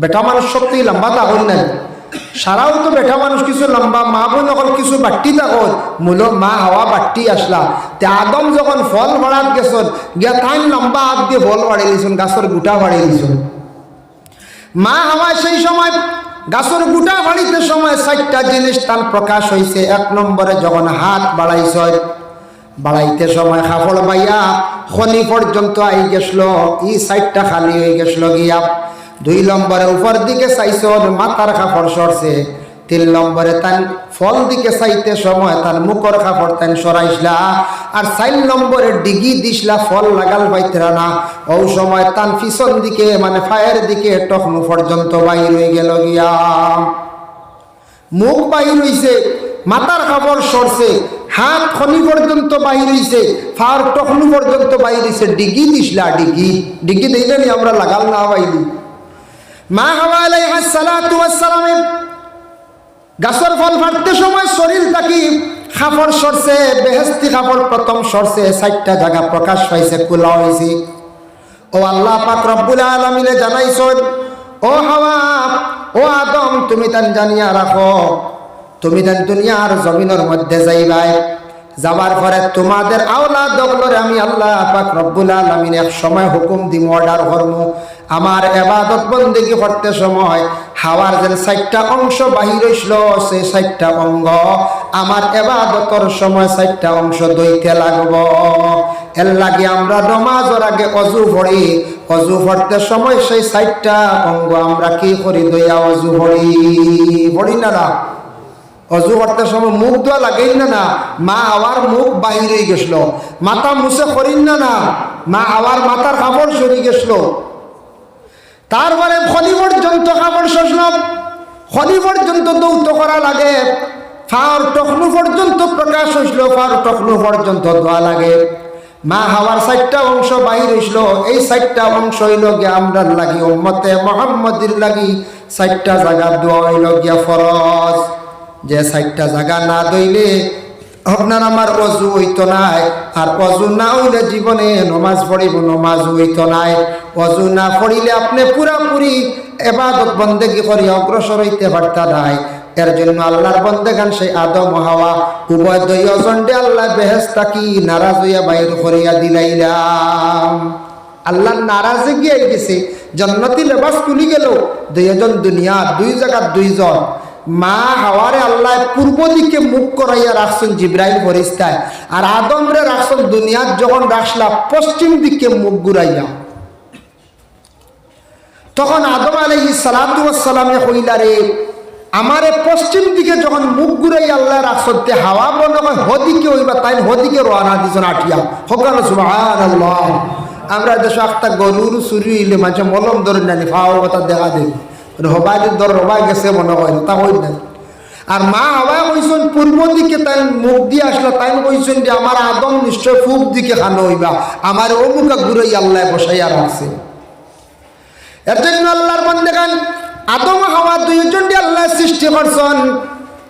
বেটা মানুষ সত্যি লম্বা তা হল নাই, সারাও তো বেটা মানুষ কিছু লম্বা, মা বোন হল কিছু বাট্টি থাকল, মূল মা হাওয়া বাট্টি আসলা। তে আদম যখন ফল বাড়াত গেছেন গিয়া তাই লম্বা হাত দিয়ে ফল বাড়িয়ে দিয়েছেন, গাছের গুটা বাড়িয়ে দিয়েছেন। মা হাওয়া সেই সময় গাছের গুটা বাড়িতে সময় 4টা জিনিস তার প্রকাশ হয়েছে। এক নম্বরে যখন হাত বাড়াইতে সময় কাপড় বাইয়া খনি পর্যন্ত আই গেছিল, এই 4টা খালি হয়ে গেছিল গিয়া। 2 নম্বরে উপর দিকে চাইছ মাথার কাপড় সরছে। 3 নম্বরে তার ফল দিকে চাইতে সময় তার মুখর কাপড় তাই সরাইসলা। আর 4 নম্বরে ডিগি দিসলা, ফল লাগাল পাইতরা না, ও সময় তার পিছন দিকে মানে ফায়ের দিকে টকনু পর্যন্ত বাইর হয়ে গেল গিয়া। মুখ বাইর হইছে, মাথার কাপড় সরছে, হাত খনি পর্যন্ত বাইর হইছে, ফার টকনু পর্যন্ত বাইর হইছে। ডিগি দিসলা, ডিগি দিলে নি আমরা লাগাল না বাইলি। মা হাওয়া আলাইহিস সালাতু ওয়াস সালাম গাছের ফল ফাটতে সময় শরীর থাকি কাপড় সরছে, বেহেস্তি কাপড় প্রথম সরছে, 4টা জায়গা প্রকাশ পাইছে, খোলা হয়েছে। ও আল্লাহ পাক রব্বুল আলামিনে জানাইছেন, ও হাওয়া ও আদম তুমি তান জানিয়া রাখো, তুমি তান দুনিয়ার জমিনের মধ্যে যাইবাই, যাবার পরে তোমাদের আওলাদ দগলরে আমি আল্লাহ পাক রব্বুল আলামিন এক সময় হুকুম দিম, অর্ডার করমু, আমার ইবাদত বন্দেগী করতে সময় হাওয়ার যে 4টা অংশ বাহির হইছিল, সেই 4টা অঙ্গ আমার ইবাদতের সময় 4টা অংশ দইতে লাগব। এর লাগে আমরা নামাজের আগে অজু পড়ি, অজু পড়তে সময় সেই 4টা অঙ্গ আমরা কি করি, দইয়া অজু পড়ি না। অজু করতে সময় মুখ ধোয়া লাগেই না, মা হাওয়ার মুখ বাহির হয়ে গেছিল। মাথা মুছে করিন না, মা হাওয়ার মাথার কাপড় সরে গেছিল। তারপরে খনি পর্যন্ত কাপড় সরলাম, খনি পর্যন্ত দৌত করা লাগে, ফার টকনু পর্যন্ত প্রকাশ হইছিল, ফার টকনু পর্যন্ত ধোয়া লাগে। মা হাওয়ার 4টা অংশ বাহির হইছিল, এই 4টা অংশ হইল গিয়া আমরার লাগি উম্মতে মুহাম্মদের লাগি 4টা জায়গা দোয়া হইল গিয়া ফরজ। যে 4টা জায়গা না দইলে আপনার আমার অজু হইতো নাই, আর অজু না হইলে জীবনে নমাজ পড়িব, নমাজ হইতো নাই। অজু না পড়িলে আপনি পুরাপুরি ইবাদত বন্দেগী করি অগ্রসর হইতে পারতা নাই। এর জন্য আল্লাহর বন্দেগান সেই আদম ও হাওয়া উভয় দুইজন দে আল্লাহ বেহেশত থাকি নারাজ হইয়া বাইর করিয়া দিলাইলাম। আল্লাহর নারাজে গিয়ে গেছে, জান্নাতি লেবাস খুলি গেল, দুইজন দুনিয়া দুই জায়গা দুইজন। মা হাওয়ারে আল্লাহ পূর্ব দিকে মুখ করাইয়া রাখছেন জিব্রাইল ফেরেশতায়, আর আদমরে রাখছেন দুনিয়ার যখন রাখলা পশ্চিম দিকে মুখ ঘুরাইয়া। তখন আদম আলাইহিস সালাতু ওয়াস সালামে কইলা রে আমারে পশ্চিম দিকে যখন মুখ ঘুরাইয়া আল্লাহ রাখছতে হাওয়া বলে হদিকে হইবা, তাই হদিকে রওনা দিছেন আটিয়া। হকান সুবহানাল্লাহ। আমরা দেশ একটা গরুর চুরি হইলে মাঝে মলম ধরে নানি ফাও কথা দেখা দেয় হবাই ধর হবাই গেছে মনে হয় তা হই না। আর মা হবাই কইছেন পূর্ব দিকে, তাই মুখ দিয়ে আসলে তাই কইছেন যে আমার আদম নিশ্চয় পূব দিকে খানো হইবা, আমার অমুকা ঘুরাই আল্লাহ বসাইয়া রাখছে। এর জন্য আল্লাহর বান্দাগান আদম হাওয়া দুইজন দিয়ে আল্লাহ সৃষ্টি করছেন,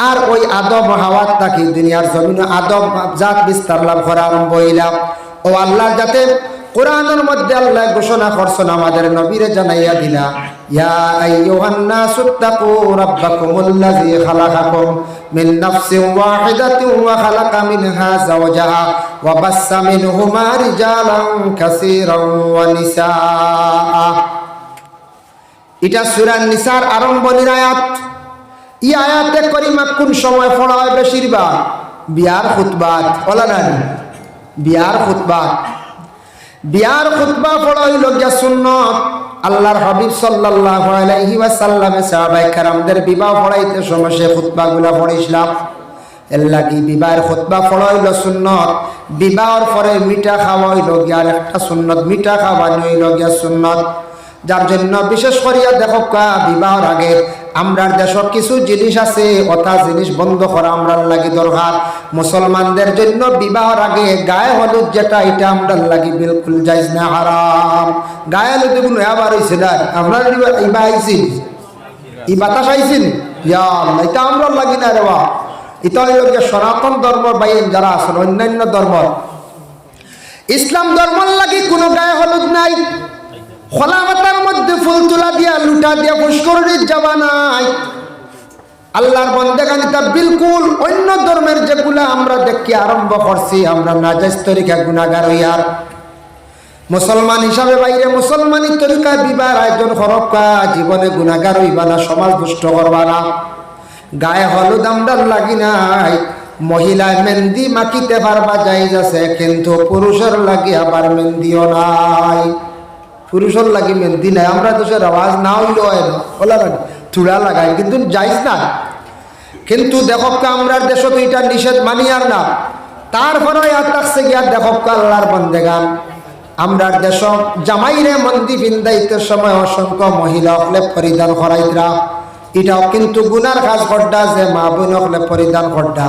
আর ওই আদম হাওয়ার তাকে দুনিয়ার জমিনে আদম জাত বিস্তার লাভ করা আরম্ভ হইলাম। ও আল্লাহ যাতে কোরআনের মধ্যে আল্লাহ ঘোষণা করছেন আমাদের নবীরে জানাইয়া দিলা, ইয়া আইয়ুহান নাসুত্তাকু রাব্বাকুমুল্লাযী খালাকাকুম মিন নাফসিন ওয়াহিদাতিন ওয়া খালাকা মিনহা যাওজাহা ওয়া বাসসা মিনহুমা রিজালান কাসীরান ওয়া নিসাআ। এটা সূরা নিসার আরম্ভণীর আয়াত। এই আয়াতে করিমা কোন সময় পড়া হয় বেশিরভাগ? বিয়ার খুতবাত। বলা না বিয়ার খুতবাত। বিয়ার খুতবা পড়া হইল গিয়া সুন্নত। আল্লাহর হাবিব সাল্লাল্লাহু আলাইহি ওয়াসাল্লামে সাহাবায়ে কেরামদের বিবাহ পড়াইতে সময় সে খুতবাগুলা পড়াইছিলাম। এর লাগি বিবাহের খুতবা পড়া হইল সুন্নত। বিবাহের পরে মিঠা খাওয়া হইল গিয়া একটা সুন্নত, মিঠা খাওয়ানো হইল গিয়া সুন্নত। যার জন্য বিশেষ করিয়া দেখো বিবাহের আগে আমরার দেশের কিছু জিনিস আছে, অথা জিনিস বন্ধ করা আমরার লাগি দরকার। মুসলমানদের জন্য বিবাহের আগে গায়ে হলুদ যেটা, এটা আমরার লাগি বিলকুল জায়েজ না, হারাম। গায়ে হলুদ এগুলো আবার হইছে না, আমরা ইবা আইছি ই বাতাস আইছেন, ইয়া আল্লাহ, এটা আমরার লাগি না রে বা। এটা হইল যে সনাতন ধর্ম বাইন যারা আছেন, অন্যান্য ধর্ম, ইসলাম ধর্মর লাগি কোনো গায়ে হলুদ নাই। খোলা মাথার মধ্যে ফুল তোলা দিয়া লুটা দিয়া পুষ্করিণীর যাবা নাই। আল্লাহর বান্দাগান এটা বিলকুল অন্য ধর্মের যেগুলা আমরা দেখি আরম্ভ করছি, আমরা নাজায়েজ তরিকা গুনাহগার হইয়ার। মুসলমান হিসাবে বাইরে মুসলমানি তরিকায় বিবাহ আয়োজন করবা, জীবনে গুনাহগার হইবা না, সমাজ দুষ্ট করবা না। গায়ে হলুদ আমরার লাগি নাই। মহিলায় মেহেন্দি মাখিতে পারবা জায়েজ আছে, কিন্তু পুরুষের লাগি আবার মেহেন্দিও নাই। পুরুষের লাগি মেহেন্দি নাই। আমরা দেশের আওয়াজ না হইল ওলা চূড়া লাগাই, কিন্তু যাইজ না। কিন্তু দেখকা আমরা দেশ তো এটা নিষেধ মানি আর না। তারপরে থাকছে গিয়া দেখকা আল্লাহর বান্দাগান আমরা দেশ জামাইরে মন্দি বিন্দাইতে সময় অসংখ্য মহিলা হলে পরিধান করাইতরা। এটাও কিন্তু গুনার কাজ করডা যে মা বোন হলে পরিধান করডা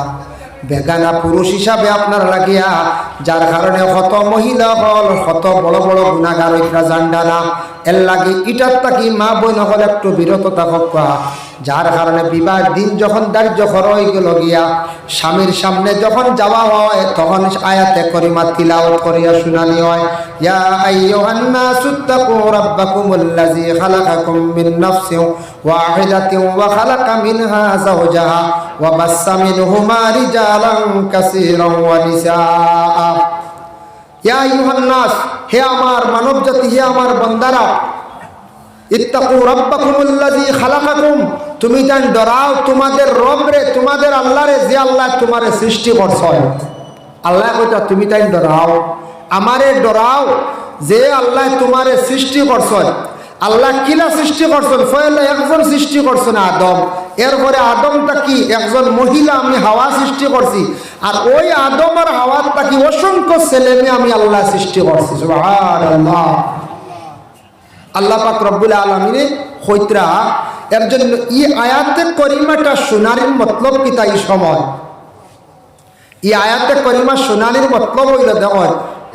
বেগানা পুরুষ হিসাবে আপনার লাগিয়া, যার কারণে কত মহিলা হল কত বড় বড় গুনাহগার হইরা জানডা না। এর লাগি ইটার তাকি মা বোন হল একটু বিরত থাকা, যার কারণে বিবাহের দিন যখন ধার্য করা হয়ে গেল গিয়া স্বামীর সামনে যখন যাওয়া হয় তখন আয়াতে করিমা তিলাওয়াত করিয়া শুনানি হয়, ইয়া আইয়ুহান নাসুত্তাকু রাব্বাকুমুল্লাযী খালাকাকুম মিন নাফসিন ওয়াহিদাতিন ওয়া খালাকা মিনহা যাওজাহা ওয়া বাসসা মিনহুমা রিজালান কাসীরান ওয়া নিসাআ। ইয়া আইয়ুহান নাস, হে আমার মানব জাতি, হে আমার বান্দারা, ইত্তাকু রাব্বাকুমুল্লাযী খালাকাকুম, তুমি জান ডরাও তোমাদের রব রে, তোমাদের আল্লাহ রে, যে আল্লাহ তোমারে সৃষ্টি করছে। আল্লাহ কইতা তুমি তাই ডরাও, আমারে ডরাও, যে আল্লাহ তোমারে সৃষ্টি করছে। আল্লাহ কিলা সৃষ্টি করছেন? পয়লা একজন সৃষ্টি করছেন আদম, এরপরে আদমটা কি একজন মহিলা আমি হাওয়া সৃষ্টি করছি, আর ওই আদম আর হাওয়াটা কি অসংখ্য ছেলে মেয়ে আমি আল্লাহ সৃষ্টি করছি। সুবহানাল্লাহ। আল্লাহ পাক রব্বুল আলামিনে কইতরা। এর জন্য এই আয়াতে করিমাটা শোনার মতলব কি তাই সময় এই আয়াতে করিমা শোনানির মতলব হইল দেখো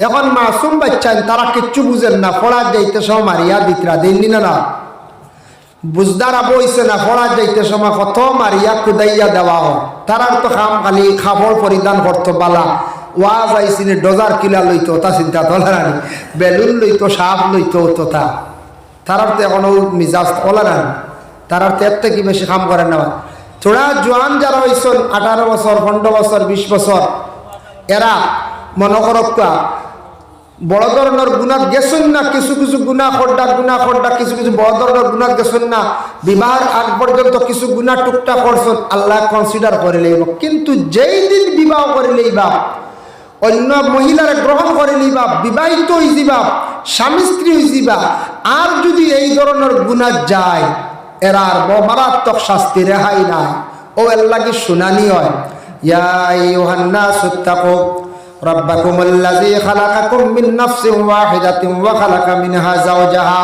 এখন মাসুম বাচ্চান তারা কিচ্ছু বুঝেন না, পড়া যাইতে সময় মারিয়া দিতরা দিন না বুঝদার আবো হইছে না, পড়া যাইতে সময় কত মারিয়া কুদাইয়া দেওয়া হয়। তারার তো খাম খালি খাবড় পরিধান করতো বালা, ওয়াজ আইসিনে ডজার কিলা লইতো তা চিন্তা তোলারানি, বেলুন লইতো, সাপ লইতো তো তা তারার তো এখনো মিজাজ তোলারানি, তারার তো এর থেকে বেশি কাম করেন না। থোড়া জোয়ান যারা হইছেন 18 বছর 15 বছর 20 বছর, এরা মনে করক্কা বড় ধরনের গুণাত গেছেন না, কিছু কিছু গুণা খড্ডা কিছু কিছু বড় ধরনের গুণাত গেছেন না, বিবাহের আগ পর্যন্ত কিছু গুণা টুকটা করছেন, আল্লাহ কনসিডার করে লইব। কিন্তু যেই দিন বিবাহ করে লইবা, অন্য মহিলার গ্রহণ করে লইবা, বিবাহিত হয়ে যাবা, স্বামী স্ত্রী হয়ে যাবা, আর যদি এই ধরনের গুণা যায়, এরার মারাত্মক শাস্তি রেহাই নাই। ও আল্লাহ কি শুনানি হয়, ইয়া আইয়ুহান নাসু তাকু রাব্বাকুমুল্লাযী খালাকাকুম মিন নাফসিন ওয়াহিদাতিন ওয়া খালাকা মিনহা যাওজাহা।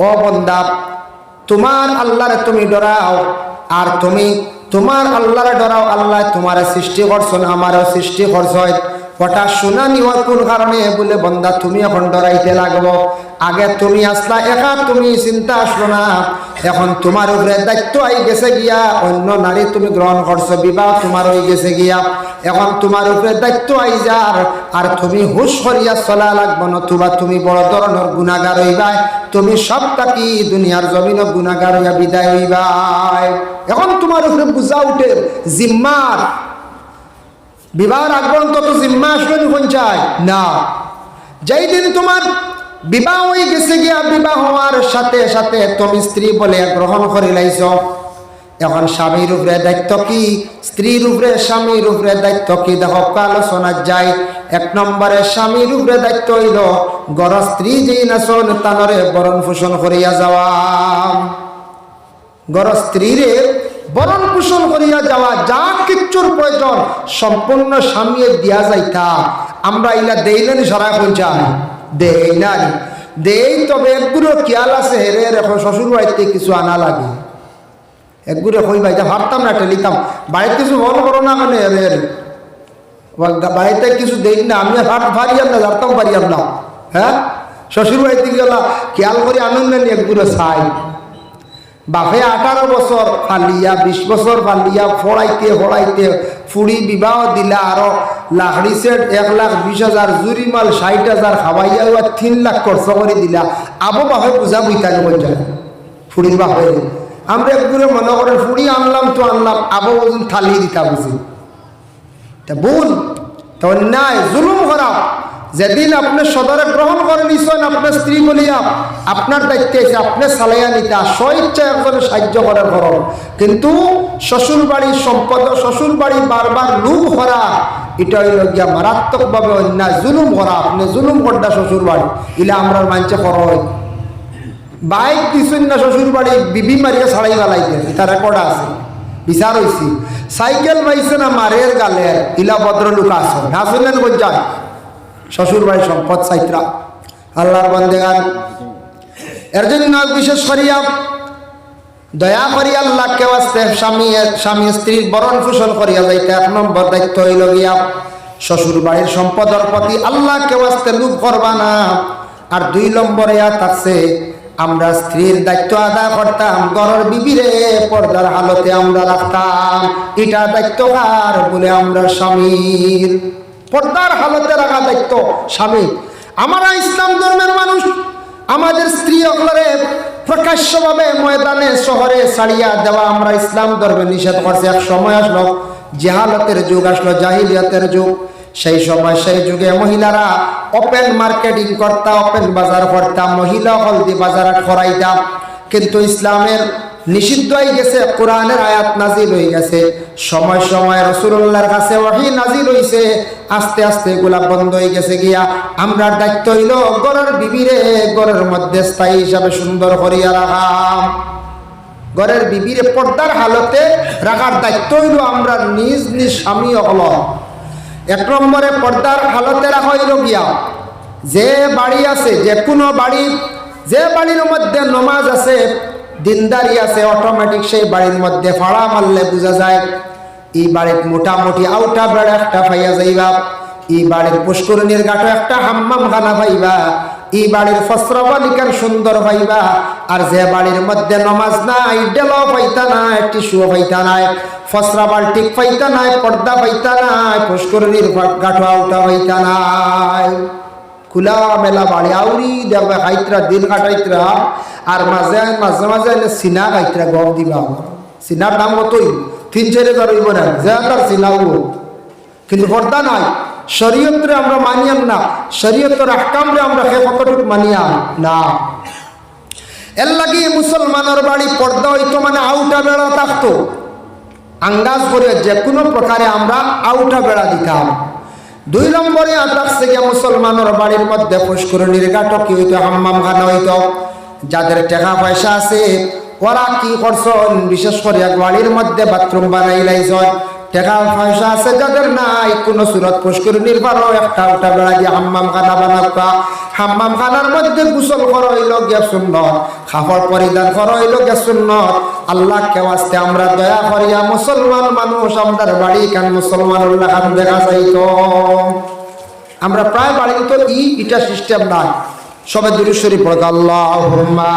ও বান্দা, তোমার আল্লাহরে তুমি ডরাও, আর তুমি তোমার আল্লাহরে ডরাও। আল্লাহ তোমারে সৃষ্টি করছেন, আমারও সৃষ্টি করছেন। ওটা শুনানি হয় কোন কারণে বলে, বান্দা তুমি এখন ডরাইতে লাগবো। আগে তুমি আসলা একা, তুমি চিন্তা আসলো না, এখন তোমার উপরে দায়িত্ব আই গেছে গিয়া, অন্য নারী তুমি গ্রহণ করছো, বিবাহ তোমার হয়ে গেছে গিয়া, এখন তোমার উপরে দায়িত্ব আই যার, আর তুমি হুশ করিয়া চলা লাগবো, নতুবা তুমি বড় ধরনের গুনাহগার হইবাই। তুমি সবটা কি দুনিয়ার জমিন গুনাহগার হইয়া বিদায় হইবাই। এখন তোমার উপরে বুঝা উঠে জিম্মার, বিবাহের আগ পর্যন্ত তো জিম্মা আসবে পঞ্চায় না। যেই দিন তোমার বিবাহ হয়ে গেছে গিয়া, বিবাহ হওয়ার সাথে সাথে তুমি স্ত্রী বলে গ্রহণ করে লাইছ, এখন স্বামীর উপরে দায়িত্ব কি, স্ত্রীর উপরে স্বামীর উপরে দায়িত্ব কি? দেখো আলোচনা যায়। 1 নম্বরে স্বামীর উপরে দায়িত্ব হইল ঘর স্ত্রী যেই নাচন তানরে বরণ পোষণ করিয়া যাওয়া, ঘর স্ত্রীরে বরণ পোষণ করিয়া যাওয়া, যা কিচ্ছুর প্রয়োজন সম্পূর্ণ স্বামী দিয়া যাইতা। আমরা ইলা দেই না, সারা পঞ্চায় দেই না, দেই, তবে একগুলো খেয়াল আছে, হেরে রেখো শ্বশুর বাড়িতে কিছু আনা লাগে, একগুলো কই ভাইটা ভাবতাম না, টেলিতাম বাড়িতে কিছু মন করো না, মানে হেরে বাড়িতে কিছু দেই না, আমি হাট পারিয়াম না, জানতাম পারিয়াম না। হ্যাঁ, শ্বশুর বাড়িতে গেলা খেয়াল করে আনন্দ নেই, একগুলো চাই। বাপে 18 বছর ফালিয়া, 20 বছর ফালিয়া, ফড়াইতে ফুড়ি বিবাহ দিলা, আরো লাখড়ি সেট 1,20,000, জুরিমাল 60,000 খাওয়াইয়া 3 লাখ খরচ করে দিলা। আবো বাপে পূজা বুঝতে যায় ফুড়ির বাপে। আমরা একগুলো মনে করেন ফুড়ি আনলাম তো আনলাম, আবো ওজন থালি দিতা বুঝি, তা ভুল, তো অন্যায়, জুলুম করা। যেদিন আপনি সদরে গ্রহণ করে নিছেন আপনার স্ত্রী বলিয়া, আপনার দায়িত্ব আছে আপনি চালাইয়া নিতা, স্বইচ্ছা একজনের সাহায্য করার করো। কিন্তু শ্বশুর বাড়ির সম্পদ, শ্বশুর বাড়ি বারবার লুপ করা, এটা হইল গিয়া মারাত্মকভাবে অন্যায়, জুলুম করা। আপনি জুলুম করটা শ্বশুর বাড়ি, ইলা আমরা মানছে করা হয়। বাইক দিছেন না শ্বশুর বাড়ি, বিবি মারিয়া ছাড়াই বেলাইতে, এটা রেকর্ড আছে, বিচার হয়েছি। সাইকেল মাইছে না মারের গালের, ইলা ভদ্রলোক আছে না, শুনলেন বোঝায় শ্বশুর বাড়ির সম্পদ চাইত্রা। আল্লাহর বান্দেগান, এর জন্য বিশেষ করিয়া দয়া করি আল্লাহ কেউ আসতে স্বামী স্ত্রীর বরণ পোষণ করিয়া যাইতে 1 নম্বর দায়িত্ব হইল গিয়া শ্বশুর বাড়ির সম্পদের প্রতি আল্লাহ কেউ আসতে লোভ করবা না। আর 2 নম্বরে থাকছে আমরা স্ত্রীর দায়িত্ব আদায় করতাম, ঘরের বিবিরে পর্দার হালতে আমরা রাখতাম। এটা দায়িত্ব কার বলে? আমরা স্বামীর। পর্দার হালতে রাখা দায়িত্ব স্বামী। আমরা ইসলাম ধর্মের মানুষ, আমাদের স্ত্রী অগলরে প্রকাশ্যভাবে ময়দানে শহরে ছাড়িয়া দেওয়া আমরা ইসলাম ধর্মে নিষেধ করছে। এক সময় আসলো, জাহালতের যুগ আসলো, জাহিলিয়াতের যুগ। সেই সময় সেই যুগে মহিলারা ওপেন মার্কেটিং করতা, ওপেন বাজার করতাম, মহিলা হলদি বাজার করাইতাম। কিন্তু ইসলামের নিষিদ্ধ হয়ে গেছে, কোরআনের আয়াত নাজিল হয়ে গেছে, সময় সময় রাসূলুল্লাহর কাছে ওহী নাজিল হইছে, আস্তে আস্তে এগুলা বন্ধ হয়ে গেছে গিয়া। আমরা দায়িত্ব হইল ঘরের বিবিরে ঘরের মধ্যে স্থায়ী হিসাবে সুন্দর করিয়া রাখা, ঘরের বিবিরে পর্দার হালতে রাখার দায়িত্ব হইল আমরা নিজ নিজ স্বামী হল। 1 নম্বরে পর্দার হালতে রাখা হইল গিয়া যে বাড়ি আছে, যে কোনো বাড়ি, যে বাড়ির মধ্যে নমাজ আছে, দিনদারি আছে, অটোমেটিক সেই বাড়ির মধ্যে ফাড়া মারলে বোঝা যায় এই বাড়ির মোটামুটি আউটা বেড়া একটা পাইয়া যাইবা। এই বাড়ির পুষ্করিণীর ঘাটে একটা হাম্মাম খানা পাইবা, এই বাড়ির ফসরাবালিকার সুন্দর পাইবা। আর যে বাড়ির মধ্যে নমাজ নাই, ডেলো পাইতা নাই, টিস্যুও পাইতা নাই, ফসরাবাল ঠিক পাইতা নাই, পর্দা পাইতা নাই, পুষ্করিণীর ঘাটো আউটা পাইতা নাই, খোলা মেলা বাড়ি আউরি দেখবে খাইতরা দিন কাটাইতরা। আর মাঝে মাঝে মাঝে সিনা খাইতরা গম দিবা। সিনার দাম কতই 3-4 হইব না, যে তার সিনাও, কিন্তু পর্দা নাই। শরীয়তরে আমরা মানিয়াম না, শরীয়তের আহকামরে আমরা কতটুকু মানিয়াম না। এর লাগি মুসলমানের বাড়ি পর্দা হইতো মানে আউটা বেড়া থাকতো, আঙ্গাজ করে যে কোনো প্রকারে আমরা আউটা বেড়া দিতাম। 2 নম্বরে থাকছে গিয়া মুসলমানের বাড়ির মধ্যে পুষ্করিণীর ঘাট কি হইতো, হাম্মাম খানা হইতো। যাদের টাকা পয়সা আছে ওরা কি করছেন, বিশেষ করে বাড়ির মধ্যে বাথরুম বানাই লাইছেন। টাকা পয়সা আছে যাদের নাই, কোন সুরত পুষ্করিণীর পারো একটা উঠা বেড়া দিয়ে হাম্মাম খানা বানাবা। হাম্মাম খানার মধ্যে গোসল করা হইল গিয়া সুন্নত, কাপড় পরিধান করা হইল গিয়া সুন্নত। আল্লাহকে ওয়াস্তে আমরা দয়া করিয়া মুসলমান মানুষ আমাদের বাড়ি কান মুসলমান খান দেখা যাইতো। আমরা প্রায় বাড়ি তো এটা সিস্টেম নাই। সবাই দুরূদ শরীফ পড়ো, আল্লাহুম্মা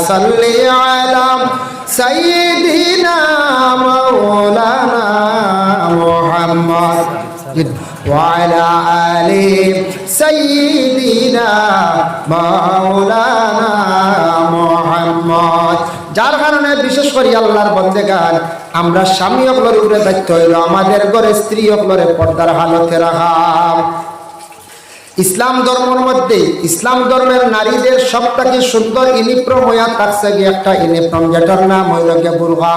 সাল্লি আলা সাইয়্যিদিনা মাওলানা মুহাম্মদ ওয়া আলা আলি সাইয়্যিদিনা মাওলানা মুহাম্মদ। যার কারণে বিশেষ করে আল্লাহর বন্দেগান আমরা স্বামী হকলের উপরে দায়িত্ব হইল আমাদের ঘরে স্ত্রী হকলরে পর্দার হালতে রাখা। ইসলাম ধর্মের মধ্যে ইসলাম ধর্মের নারীদের সবটাকে সুন্দর ইউনিফর্ম হইয়া থাকছে গিয়ে একটা ইউনিফর্ম, যেটার নাম হইল গিয়ে বুরকা।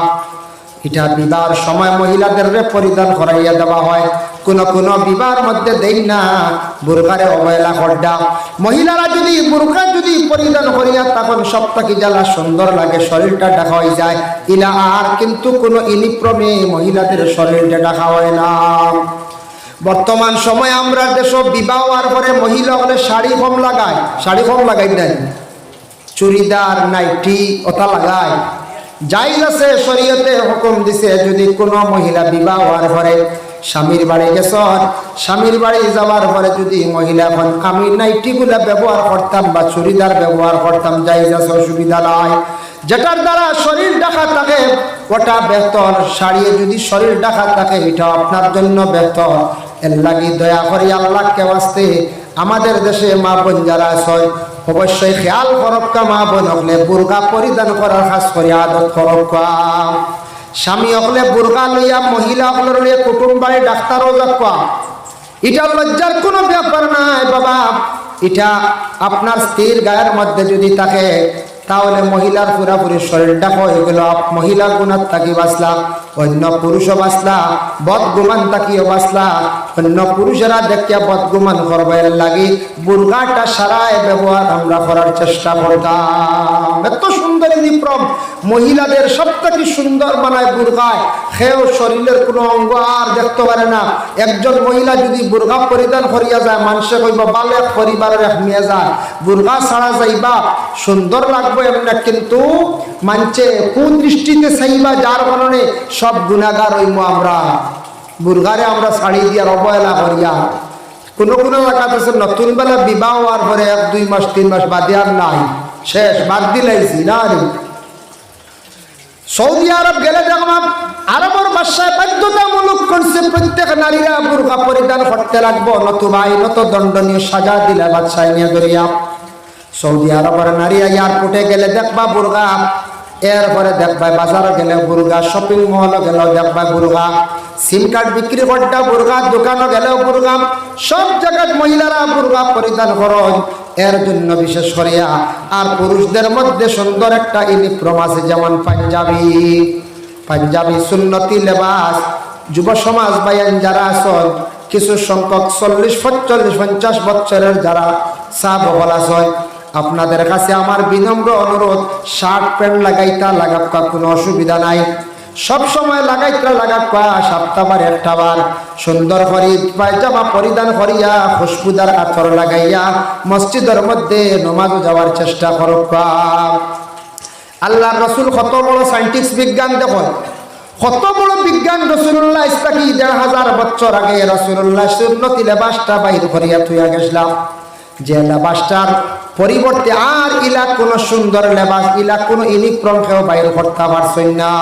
এটা বিবাহের সময় মহিলাদের পরিধান করাইয়া দেওয়া হয়, কোন কোন বিবাহের মধ্যে দেই না, বুরকারে অবহেলা করডা। মহিলারা যদি বুরকা যদি পরিধান করিয়া তখন সবটাকে জ্বালা সুন্দর লাগে, শরীরটা ঢাকা হয়ে যায়। ইলা আর কিন্তু কোন ইউনিফর্মে মহিলাদের শরীরটা ঢাকা হয় না। বর্তমান সময় আমরা যেসব বিবাহ হওয়ার পরে মহিলা হলে শাড়ি কম লাগায়, শাড়ি কম লাগাই নাই, চুড়িদার নাইটি ওটা লাগায়। জায়েজ আছে, শরীয়তে হুকুম দিছে যদি কোনো মহিলা বিবাহ হওয়ার পরে স্বামীর বাড়ি গেছেন, স্বামীর বাড়ি যাওয়ার পরে যদি মহিলা এখন আমি নাইটিগুলা ব্যবহার করতাম বা চুড়িদার ব্যবহার করতাম, জায়েজ আছে, অসুবিধা নাই। যেটার দ্বারা শরীর ঢাকা থাকে ওটা বেহতর, শাড়িয়ে যদি শরীর ঢাকা থাকে এটা আপনার জন্য বেহতর। এর লাগি দয়া করি আল্লাহকে ওয়াস্তে আমাদের দেশে মা বোন যারা আছে অবশ্যই খেয়াল করক্কা, মা বোন হলে বুরকা পরিধান করার খাস করে আদত করক্কা। স্বামী হলে বুরকা লইয়া মহিলা হলে লইয়া কুটুম বাড়ি ডাক্তারও যাক্কা, এটা লজ্জার কোনো ব্যাপার নাই বাবা। এটা আপনার স্ত্রীর গায়ের মধ্যে যদি থাকে তাহলে মহিলার পুরাপুরি শরীরটা হয়ে গেল, মহিলার গুণার থাকি বাঁচলা, অন্য পুরুষও বাঁচলা, বদগুমান থাকিও বাঁচলা। অন্য পুরুষেরা দেখিয়া বদগুমান করবার লাগি বুরকাটা সারায় ব্যবহার আমরা করার চেষ্টা করতাম। এত সুন্দর ইউনিফর্ম মহিলাদের সবথেকে সুন্দর বানায় বুরকায়, সেও শরীরের কোনো অঙ্গ আর দেখতে পারে না। একজন মহিলা যদি বুরকা পরিধান করিয়া যায় মানুষে কইব ভালো এক পরিবারের এক মেয়ে যায়, বুরকা ছাড়া যাইবা সুন্দর লাগবে এমন, কিন্তু মানছে কোন দৃষ্টিতে চাইবা, যার কারণে সব গুণাগার হইব আমরা। বুরগারে আমরা শাড়ি দিয়া অবহেলা করিয়া কোন কোন এলাকাতে আছে নতুন বেলা বিবাহ হওয়ার পরে 1-2 মাস 3 মাস বাদে আর নাই, শেষ, বাদ দিলাইছি না। সৌদি আরব গেলে দেখলাম আরবের বাসায় বাধ্যতামূলক করছে প্রত্যেক নারীরা বুরকা পরিধান করতে লাগবো, নতুবা আইনত দণ্ডনীয় সাজা দিলে বাদশাহ নিয়ে ধরিয়া। সৌদি আরবের নারীরা এয়ারপোর্টে গেলে দেখবা বুরকা, এরপরে দেখবা বাজারে গেলে বুরকা, শপিং মলে গেলেও দেখবা বুরকা, সিম কার্ড বিক্রি করতে বুরকা, দোকানে গেলেও বুরকা, সব জায়গায় মহিলারা বুরকা পরিধান করেন। এর জন্য বিশেষ করিয়া আর পুরুষদের মধ্যে সুন্দর একটা ইউনিফর্ম আছে, যেমন পাঞ্জাবি, পাঞ্জাবি সুন্নতি লেবাস। যুব সমাজ ভাইয়ান যারা আছেন, কিছু সংখ্যক 40, 45, 50 বছরের যারা সাহ বহল আছেন, আপনাদের কাছে আমার বিনম্র অনুরোধ, শার্ট প্যান্ট লাগাইতা লাগাপ্পা কোনো অসুবিধা নাই, সব সময় লাগাইতা লাগাপ্পা, সপ্তাহবার একটা বার সুন্দর করে পায়জামা পরিধান করিয়া খুশবুদার আতর লাগাইয়া মসজিদের মধ্যে নমাজ যাওয়ার চেষ্টা করবা। আল্লাহর রাসূল কত বড় সায়েন্টিস্ট বিজ্ঞান দেখুন, কত বড় বিজ্ঞান রাসূলুল্লাহ ইসলাকি ১৫০০ বছর আগে রাসূলুল্লাহ সুন্নতি লেবাসটা বাইর করিয়া থইয়া গেছলাম, যে লেবাসটার পরিবর্তে আর ইলা কোন সুন্দর লেবাস, ইলা কোন ইউনিফর্ম কেউ বাইর করতে পারছেন না।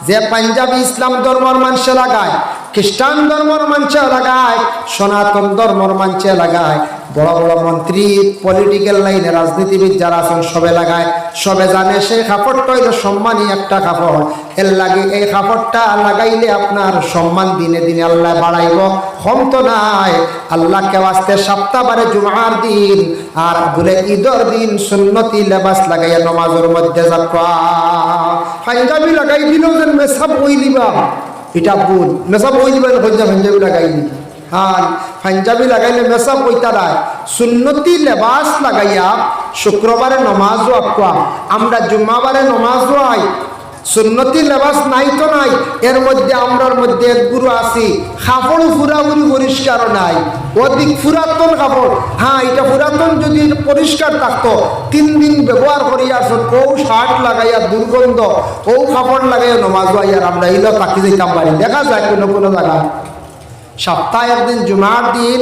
যে পাঞ্জাবি ইসলাম ধর্মর মানুষে লাগায়, খ্রিস্টান ধর্মর মানুষে লাগায়, সনাতন ধর্মর মানুষে লাগায়, বড় বড় মন্ত্রী, পলিটিক্যাল লাইনে রাজনীতিবিদ যারা আছেন সবে লাগায়, সবে জানে সেই কাপড়টা হইল সম্মানী একটা কাপড়। এর লাগে এই কাপড়টা লাগাইলে আপনার সম্মান দিনে দিনে আল্লাহ বাড়াইব, কম তো নাই। আল্লাহ কেউ আসতে সপ্তাহবারে জুমার দিন আর বলে ঈদর দিন সুন্নতি লেবাস লাগাইয়া নমাজের মধ্যে যাত্রা। পাঞ্জাবি লাগাই দিল যে মেসাব ওই দিবা, এটা ভুল। মেসাব ওই দিবেন পাঞ্জাবি লাগাই দিই, হ্যাঁ পাঞ্জাবি লাগাইলে মেসাব ওইটা রায়। সুন্নতি লেবাস লাগাইয়া শুক্রবারে নমাজও আঁকা, আমরা জুম্মাবারে নমাজও আই। সুন্নতি লেবাস নাই তো নাই, এর মধ্যে আমরার মধ্যে এক গুরু আছি, কাপড় পুরাপুরি পরিষ্কার নাই, অধিক পুরাতন কাপড়। হ্যাঁ এটা পুরাতন যদি পরিষ্কার থাকতো, 3 দিন ব্যবহার করিয়া ও শার্ট লাগাইয়া দুর্গন্ধ, ও কাপড় লাগাইয়া নমাজ আইয়ার আমরা এলো তাকি যেতাম পারি। দেখা যায় কোনো কোনো জায়গায় সপ্তাহে একদিন জুমার দিন,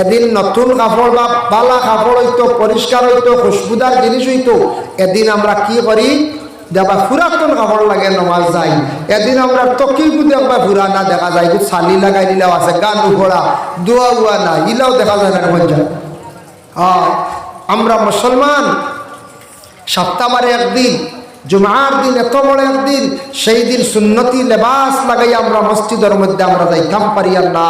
এদিন নতুন কাপড় বা বালা কাপড় হইতো, পরিষ্কার হইতো, খুশবুদার জিনিস হইতো। এদিন আমরা কি করি, দেবা পুরাতন কাপড় লাগে নমাজ যাই। এদিন আমরা তকি বুঝে একবার পুরা না দেখা যায়, শালি লাগাই দিলেও আছে, গান উঘোড়া, দোয়া উয়া না, ইলাও দেখা যায় না মঞ্জা। আমরা মুসলমান সপ্তাহবারে একদিন জুমার দিন, এত বড় একদিন, সেই দিন সুন্নতি লেবাস লাগাই আমরা মসজিদের মধ্যে আমরা যাইতাম পারিয়া না।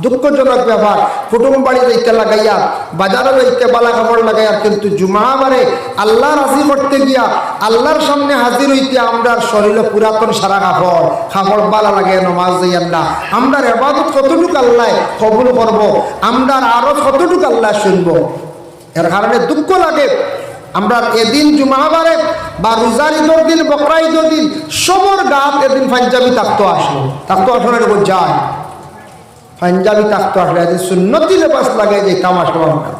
দুঃখজনক ব্যাপার, কুটুম বাড়ি যাইতে লাগাইয়া, বাজারে যাইতে বালা কাপড় লাগাইয়া, কিন্তু জুমাবারে আল্লাহ রাজি করতে গিয়া আল্লাহর সামনে হাজির হইতে আমরা শরীরে পুরাতন সারা কাপড় কাপড় বালা লাগাইয়া নমাজ যাইয়ার না। আমরা ইবাদত কতটুকু আল্লাহ কবুল করব, আমরা আরো কতটুকু আল্লাহ শুনব। এর কারণে দুঃখ লাগে। আমরা এদিন জুমাবারে বা রোজার ঈদের দিন, বকরা ঈদের দিন সবর গাত এদিন পাঞ্জাবি থাকতো আসলো, থাকতো আসলে যায় পাঞ্জাবি থাকতো আসলে, এদিন সুন্নতি লেবাস লাগাই যেতাম আসলো আমরা।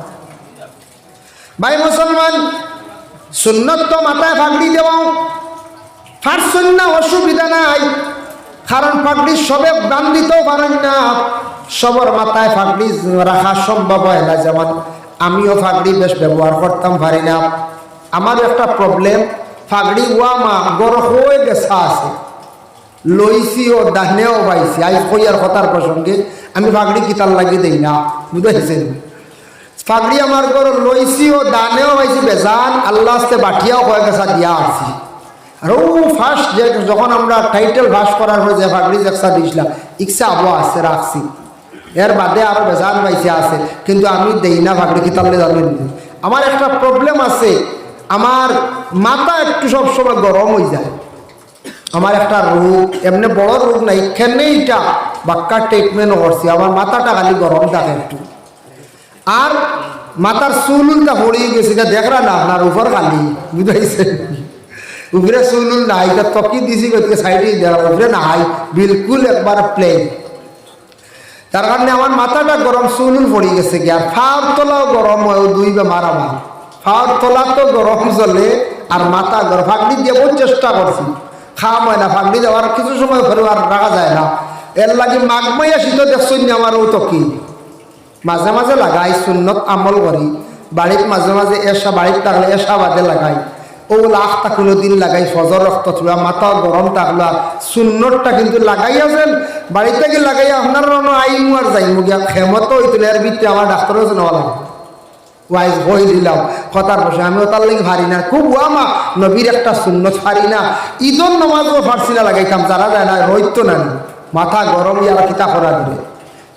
ভাই মুসলমান, সুন্নত তো মাথায় ফাগড়ি দেওয়াও পারছেন না, অসুবিধা নাই, কারণ ফাগড়ি সবে দান দিতেও পারেন না, সবর মাথায় ফাগড়ি রাখা সম্ভব হয় না। যেমন আমিও ফাগড়ি বেশ ব্যবহার করতাম পারি না। আমার একটা প্রবলেম, ফাগড়ি ওয়া মা গড় হয়ে গেছে আছে, লইছি ও দাহনেও পাইছি। আজ কইয়ার কথার প্রসঙ্গে আমি ফাগড়ি কিতার লাগিয়ে দেই না, বুঝেছেন? ফাগড়ি আমার গড় লইছি ও দানেও পাইছি, বেজান আল্লাহ আস্তে বাটিয়াও হয়ে গেছে দিয়া আসছি। আর ও ফার্স্ট যে যখন আমরা টাইটেল ভাস করার পরে যে ফাগড়ি একসা দিয়েছিলাম, ইচ্ছা আবহাওয়া আসছে রাখছি, এর বাদে আরো বেজান পাইছে আছে, কিন্তু আমি দেই না ফাগড়ি কিতালে জানেন। আমার একটা প্রবলেম আছে, আমার মাথা একটু সবসময় গরম হয়ে যায়। আমার একটা রোগ, এমনি বড় রোগ নাই, এখানে এটা বাক্কার ট্রিটমেন্ট করছি, আমার মাথাটা খালি গরম থাকে একটু। আর মাথার চুলটা পড়িয়ে গেছে, দেখরা না আপনার উপর খালি, বুঝাইছে? উপরে চুল নাই, তকি দিছি সাইডে দেওয়া, উপরে নাই, বিলকুল একবার প্লেন। তার কারণে আমার মাথাটা গরম, চুল পড়ে গেছে কি। আর ফাওয়ার তোলাও গরম হয়, দুই বেমার আমার। ফাওয়ার তোলা তো গরম চলে, আর মাথা গরম। ফাগড়ি দিয়ে বহুত চেষ্টা করছি, খাওয়া হয় না। ফাগড়ি দেওয়ার কিছু সময় পরেও আর রাখা যায় না। এর লাগে মাঘমাইয়া শীত দেখছেন না আমার ও তকি মাঝে মাঝে লাগাই, সুন্নত আমল করি। বাড়িত মাঝে মাঝে এসা, বাড়িত থাকলে এসা বাদে লাগাই। ও লাখটা কোনো দিন লাগাই, ফজর রক্ত থুয়া, মাথা গরম থাকলো। সুন্নতটা কিন্তু লাগাইয়াছেন, বাড়িতে গিয়ে লাগাইয়া আপনার আইমু আর যাইমু গিয়া ক্ষমতা হইছিল। এর ভিতরে আমার ডাক্তারও নেওয়া লাগে, ওয়াইজ বই দিলাম কথার বসে। আমিও তার লাগে ভারি না, খুব ওয়ামা নবীর একটা সুন্নত পারি না। ঈদর নামাজও ফার্সি না লাগাইতাম, যারা যায় না হইতো না, মাথা গরম ইয়ারা কিতা করা দিলে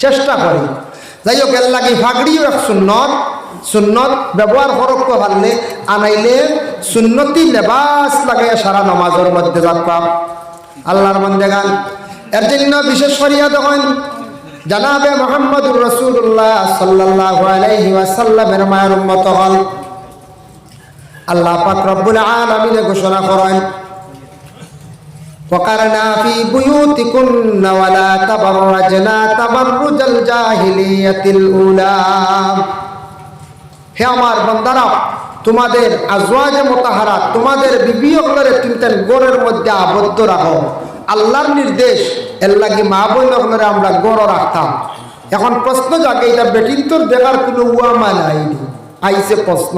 চেষ্টা করি। যাই হোক, এর লাগে ফাগড়িও এক সুন্নত, সুন্নত ব্যবহার করক পারলে, আনাইলে সুন্নতি লেবাস লাগাইয়া সারা নমাজের মধ্যে যাতাম আল্লাহর বান্দাগান। এর জন্য বিশেষ করিয়া তখন জানাবে মুহাম্মদুর রাসূলুল্লাহ সাল্লাল্লাহু আলাইহি ওয়াসাল্লামের মায়ের উম্মত হল। আল্লাহ পাক রব্বুল আলামিন ঘোষণা করেন, وقرنا في بيوتكن ولا تبرجنا تبرج الجاهلية الأولى। হে আমার বান্দারা, তোমাদের আজওয়াজে মুতাহারাত, তোমাদের বিবিগুলোরে তুমি গড়ের মধ্যে আবদ্ধ রাখো। আল্লাহর নির্দেশ এর লাগি মা বোন আপনারা আমরা গড় রাখতাম। এখন প্রশ্ন জাগে এটা বেটিন তোর দেখার কোনো উয়ামা নাই, আইছে প্রশ্ন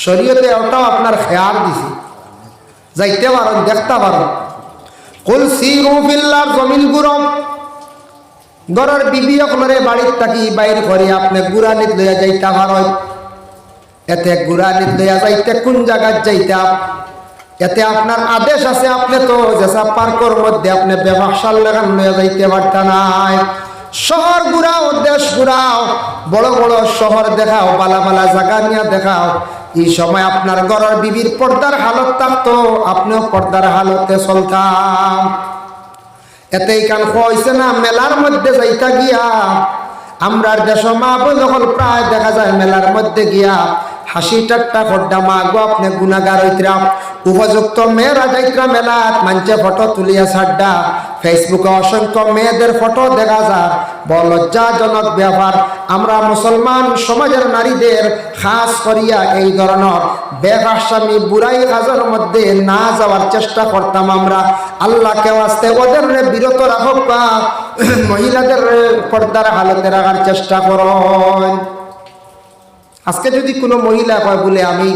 শরীয়তে ওটাও আপনার খেয়াল দিছে, যাইতে পারেন দেখতে পারেন। কুল সিরু ফিল্লার জমিন গুরম, গড়ের বিবি আপনারে বাড়ির থাকি বাইর করে আপনি গুড়ানিত লইয়া যাইতে পারেন। এতে গুড়ানিত লইয়া যাইতে কোন জায়গায় যাইতাম, এতে আপনার আদেশ আছে। আপনি তো যেসা পার্কর মধ্যে আপনি ব্যবসার লাগান লইয়া যাইতে পারতেন নাই। শহর ঘুরাও, দেশ ঘুরাও, বড় বড় শহর দেখাও, বালা বালা জায়গা নিয়ে দেখাও। এই সময় আপনার ঘরের বিবির পর্দার হালত থাকতো, আপনিও পর্দার হালতে চলতাম। এতেই কান হয়েছে না মেলার মধ্যে যাইতা গিয়া আমরা দেশ মা বোন যখন প্রায় দেখা যায় মেলার মধ্যে গিয়া হাসি ঠাট্টা খড্ডা মা গো আপনি গুণাগার হইতরাম। উপযুক্ত মেয়েরা যাইতরা মেলাত মানছে ফটো তুলিয়া ছাড়ডা, ফেসবুকে অসংখ্য মেয়েদের ফটো দেখা যায়। বড় লজ্জাজনক ব্যাপার। আমরা মুসলমান সমাজের নারীদের খাস করিয়া এই ধরনের বেফাহসামি বুড়াই কাজের মধ্যে না যাওয়ার চেষ্টা করতাম আমরা। আল্লাহকে ওয়াস্তে ওদের বিরত রাখক, মহিলাদের পর্দার হালতে রাখার চেষ্টা করুন। আজকে যদি কোনো মহিলা কয় বলে আমি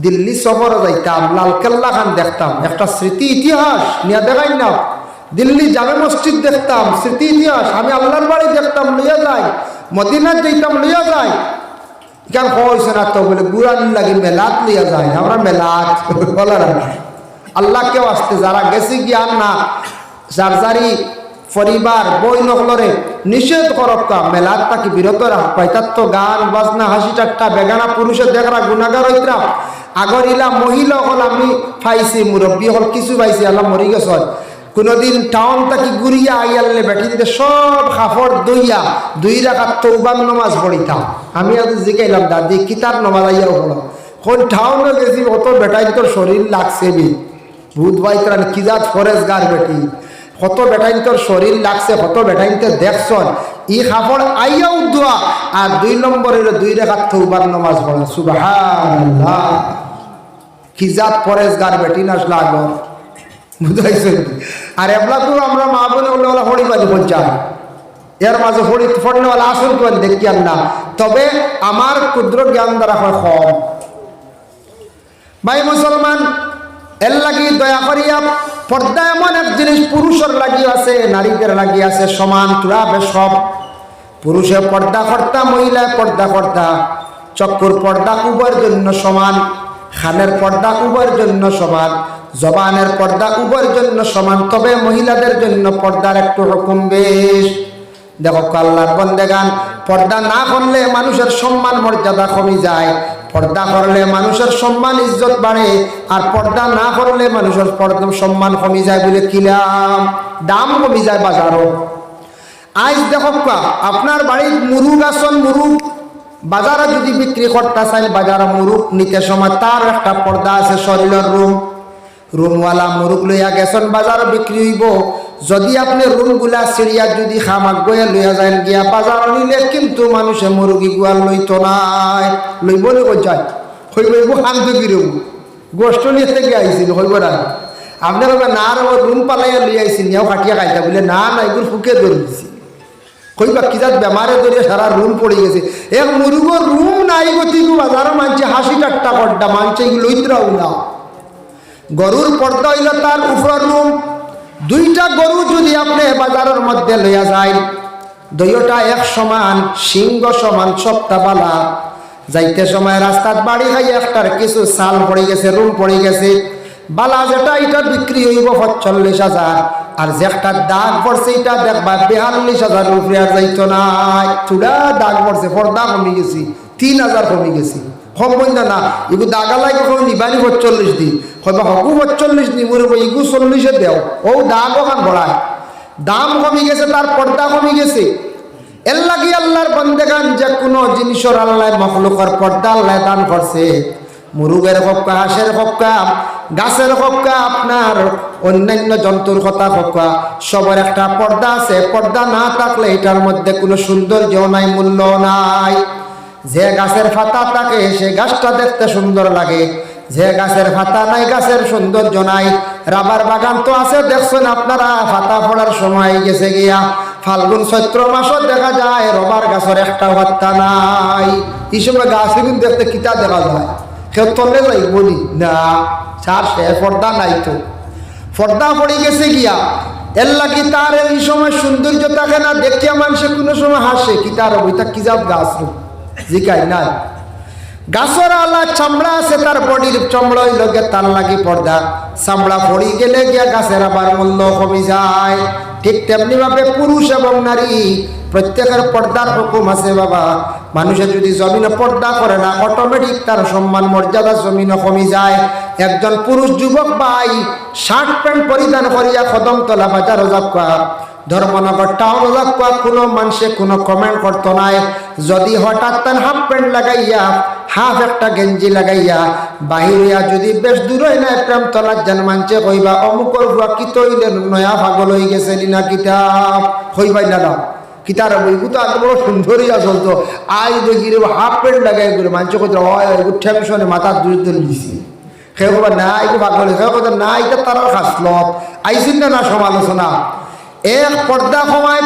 দিল্লি সফরে যাইতাম, লালকেল্লা খান দেখতাম, একটা স্মৃতি ইতিহাস নিয়ে দেখাই না। দিল্লি জামে মসজিদ দেখতাম, স্মৃতি ইতিহাস। আমি আল্লাহর বাড়ি দেখতাম, লইয়া যাই। মদিনাত যাইতাম, লইয়া যাই। কেন হয়েছে না তো বলে গুড়ানি লাগি মেলাত লইয়া যায়। আমরা মেলাত বলার আল্লাহকেও আসতে যারা গেছি জ্ঞান না যারি পরিবার বই নকলরে নিষেধ করক্কা মেলার তাকে বিরত রাখ পাইতার তো গান বাজনা হাসি ঠাট্টা বেগানা পুরুষের দেখরা গুণাগার হইতরা। আগর ইলা মহিলা হল আমি পাইছি, মুরব্বী হল কিছু পাইছি, আল্লাহ মরি গেছ। কোনোদিন টাউন তাকি ঘুরিয়া আইয়ালে বেটিতে সব কাপড় দইয়া 2 রাকাত তওবা নামাজ পড়িতাম। আমি আজ জিগাইলাম দাদি কিতার নামাজ আইয়া হলো কোন টাউনে গেছি, অত বেটাই তোর শরীর লাগছে বি ভূত বাইতরান কি জাত ফরেজ গার বেটি, কত বেটাইন তোর শরীর লাগছে, কত বেটাইন তো দেখছ। ই কাপড় আইয়াও দোয়া আর 2 নম্বরের 2 রাকাত তওবার নামাজ পড়া। সুবহানাল্লাহ, কি জাত ফরেজ গার বেটি নাসলা আগর বুঝাইছেন। আর এবলা তো আমরা মা বোনে ওলা হড়ি বাজি পঞ্চায় এর মাঝে হড়ি ফটনেওয়ালা আসল কেন দেখি না। তবে আমার ক্ষুদ্র জ্ঞান দ্বারা হয় কম। ভাই মুসলমান, এর লাগি দয়া করিয়া পর্দা এমন এক জিনিস পুরুষের লাগি আছে, নারীদের লাগি আছে সমান তুরাবে সব। পুরুষে পর্দা কর্তা, মহিলায় পর্দা কর্তা। চক্ষুর পর্দা উভয়ের জন্য সমান, খানের পর্দা উভয়ের জন্য সমান, জবানের পর্দা উভয়ের জন্য সমান। তবে মহিলাদের জন্য পর্দার একটু হুকুম বেশ। দেখো আল্লাহর বান্দাগান, পর্দা না করলে মানুষের সম্মান মর্যাদা কমে যায়, পর্দা করলে মানুষের সম্মান ইজ্জত বাড়ে। আর পর্দা না করলে মানুষের সম্মান কমে যায় বলে কিলাম দাম কমে যায় বাজারও। আজ দেখো আপনার বাড়ির মুরুগ আসন, মুরুগ বাজারে যদি বিক্রি করতে চাই, বাজারে মুরুগ নিতে সময় তার একটা পর্দা আছে, শরীরের রুমওয়ালা মুরুগ লইয়া গেছেন বাজারে বিক্রি হইব। যদি আপনি রুমগুলা সিরিয়া যদি খামাক গয়ে লইয়া যান গিয়া বাজার নিলে কিন্তু মানুষে মুরগি গুয়াল লইতো নাই, লইব লইব যায় হইব শান্ত কিরম গোষ্ঠ নিয়ে থেকে আইছিল হইব না। আপনি কবে না আর রুম পালাইয়া লই আইসি নিয়েও কাটিয়া খাইতা বলে না না এগুলো ফুকে ধরে দিছি। কইবা কি যাত বেমারে ধরিয়া সারা রুম পড়ে গেছে। এক মুরুগর রুম নাই গতি বাজারে মানছে হাসি ঠাট্টা করডা মানছে এগুলো লইতরাও না। গরুর পর্দা হইল তার উপর রুম। 2টা গরু যদি আপনি বাজারের মধ্যে লইয়া যায়, 2টা এক সমান, সিংহ সমান, সপ্তা বালা। যাইতে সময় রাস্তাত বাড়ি খাইয়া একটার কিছু সাল পড়ে গেছে, রুম পড়ে গেছে। বালা যেটা এটা বিক্রি হইব 45,000, আর যে একটা দাগ পড়ছে এটা দেখবা 42,000 উপরে আর যাইতো না। চুড়া দাগ পড়ছে, পর্দা কমে গেছি, 3,000 কমে গেছি। কম বন্ধা না এগু দাগা লাগে কখন নিবানি 45 দিন হয়তো হকু 45 দিন মরে এগু 40 দেও। ও দাগ ওখান বড়ায়, দাম কমে গেছে, তার পর্দা কমে গেছে। এর লাগি আল্লাহর বান্দাগান যে কোনো জিনিসের আল্লাহ মখলুকের পর্দা আল্লাহ দান করছে। মুরুগের হক্কা, হাঁসের হক্কা, গাছের হক্কা, আপনার অন্যান্য জন্তুর কথা হক্কা, সবার একটা পর্দা আছে। পর্দা না থাকলে এটার মধ্যে কোনো সৌন্দর্য নাই, মূল্য নাই। যে গাছের পাতা থাকে সে গাছটা দেখতে সুন্দর লাগে, যে গাছের পাতা নাই গাছের সৌন্দর্য নাই। রাবার বাগান তো আছে দেখছেন আপনারা, পাতা পড়ার সময় গেছে গিয়া ফাল্গুন চৈত্র মাসও দেখা যায় রবার গাছের একটা পাত্তা নাই। এই সময় গাছ কিন্তু দেখতে কিতা দেখা যায়, কেউ তলে যাই বলি না, সার সে পর্দা নাই, তো পর্দা পড়ে গেছে গিয়া এর লাগি তার এই সময় সৌন্দর্য থাকে না, দেখিয়া মানুষে কোনো সময় হাসে কি তার বইটা কি যাব গাছ জিকাই না। গাছর আলা চামড়া আছে, তার বডির চামড়া হইল গে তার লাগি পর্দা, চামড়া পড়ি গেলে গিয়া গাছের আবার মূল্য কমে যায়। ঠিক তেমনি ভাবে পুরুষ এবং নারী প্রত্যেকের পর্দার হুকুম আছে বাবা। মানুষের যদি জমিনে পর্দা করে না, অটোমেটিক তার সম্মান মর্যাদা জমিনে কমে যায়। একজন পুরুষ যুবক ভাই শার্ট প্যান্ট পরিধান করিয়া কদম তলা বাজার যাওয়া, ধর্মনগর টাউন যাওয়া, কোনো মানুষে কোনো কমেন্ট করতো নাই। যদি হঠাৎ তার হাফ প্যান্ট লাগাইয়া হাফ একটা গেঞ্জি লাগাইয়া বাহিরিয়া যদি বেশ দূর হয় না প্রেম তলার যেন মানছে কইবা অমুকর ভুয়া কি তৈলে নয়া পাগল হয়ে গেছে না কিতাব হইবাই না না কিতার বইগু তো আগে বড় সুন্দরই আসল, তো আই দেখি রে হাফ প্যান্ট লাগাই করে মানছে কইতে হয় ঠেকশনে মাথার দূর দূর দিছি, সেও কবা না এই পাগল, সেও কথা না এটা তার খাসলত আইসিন না সমালোচনা। এক পর্দা সময়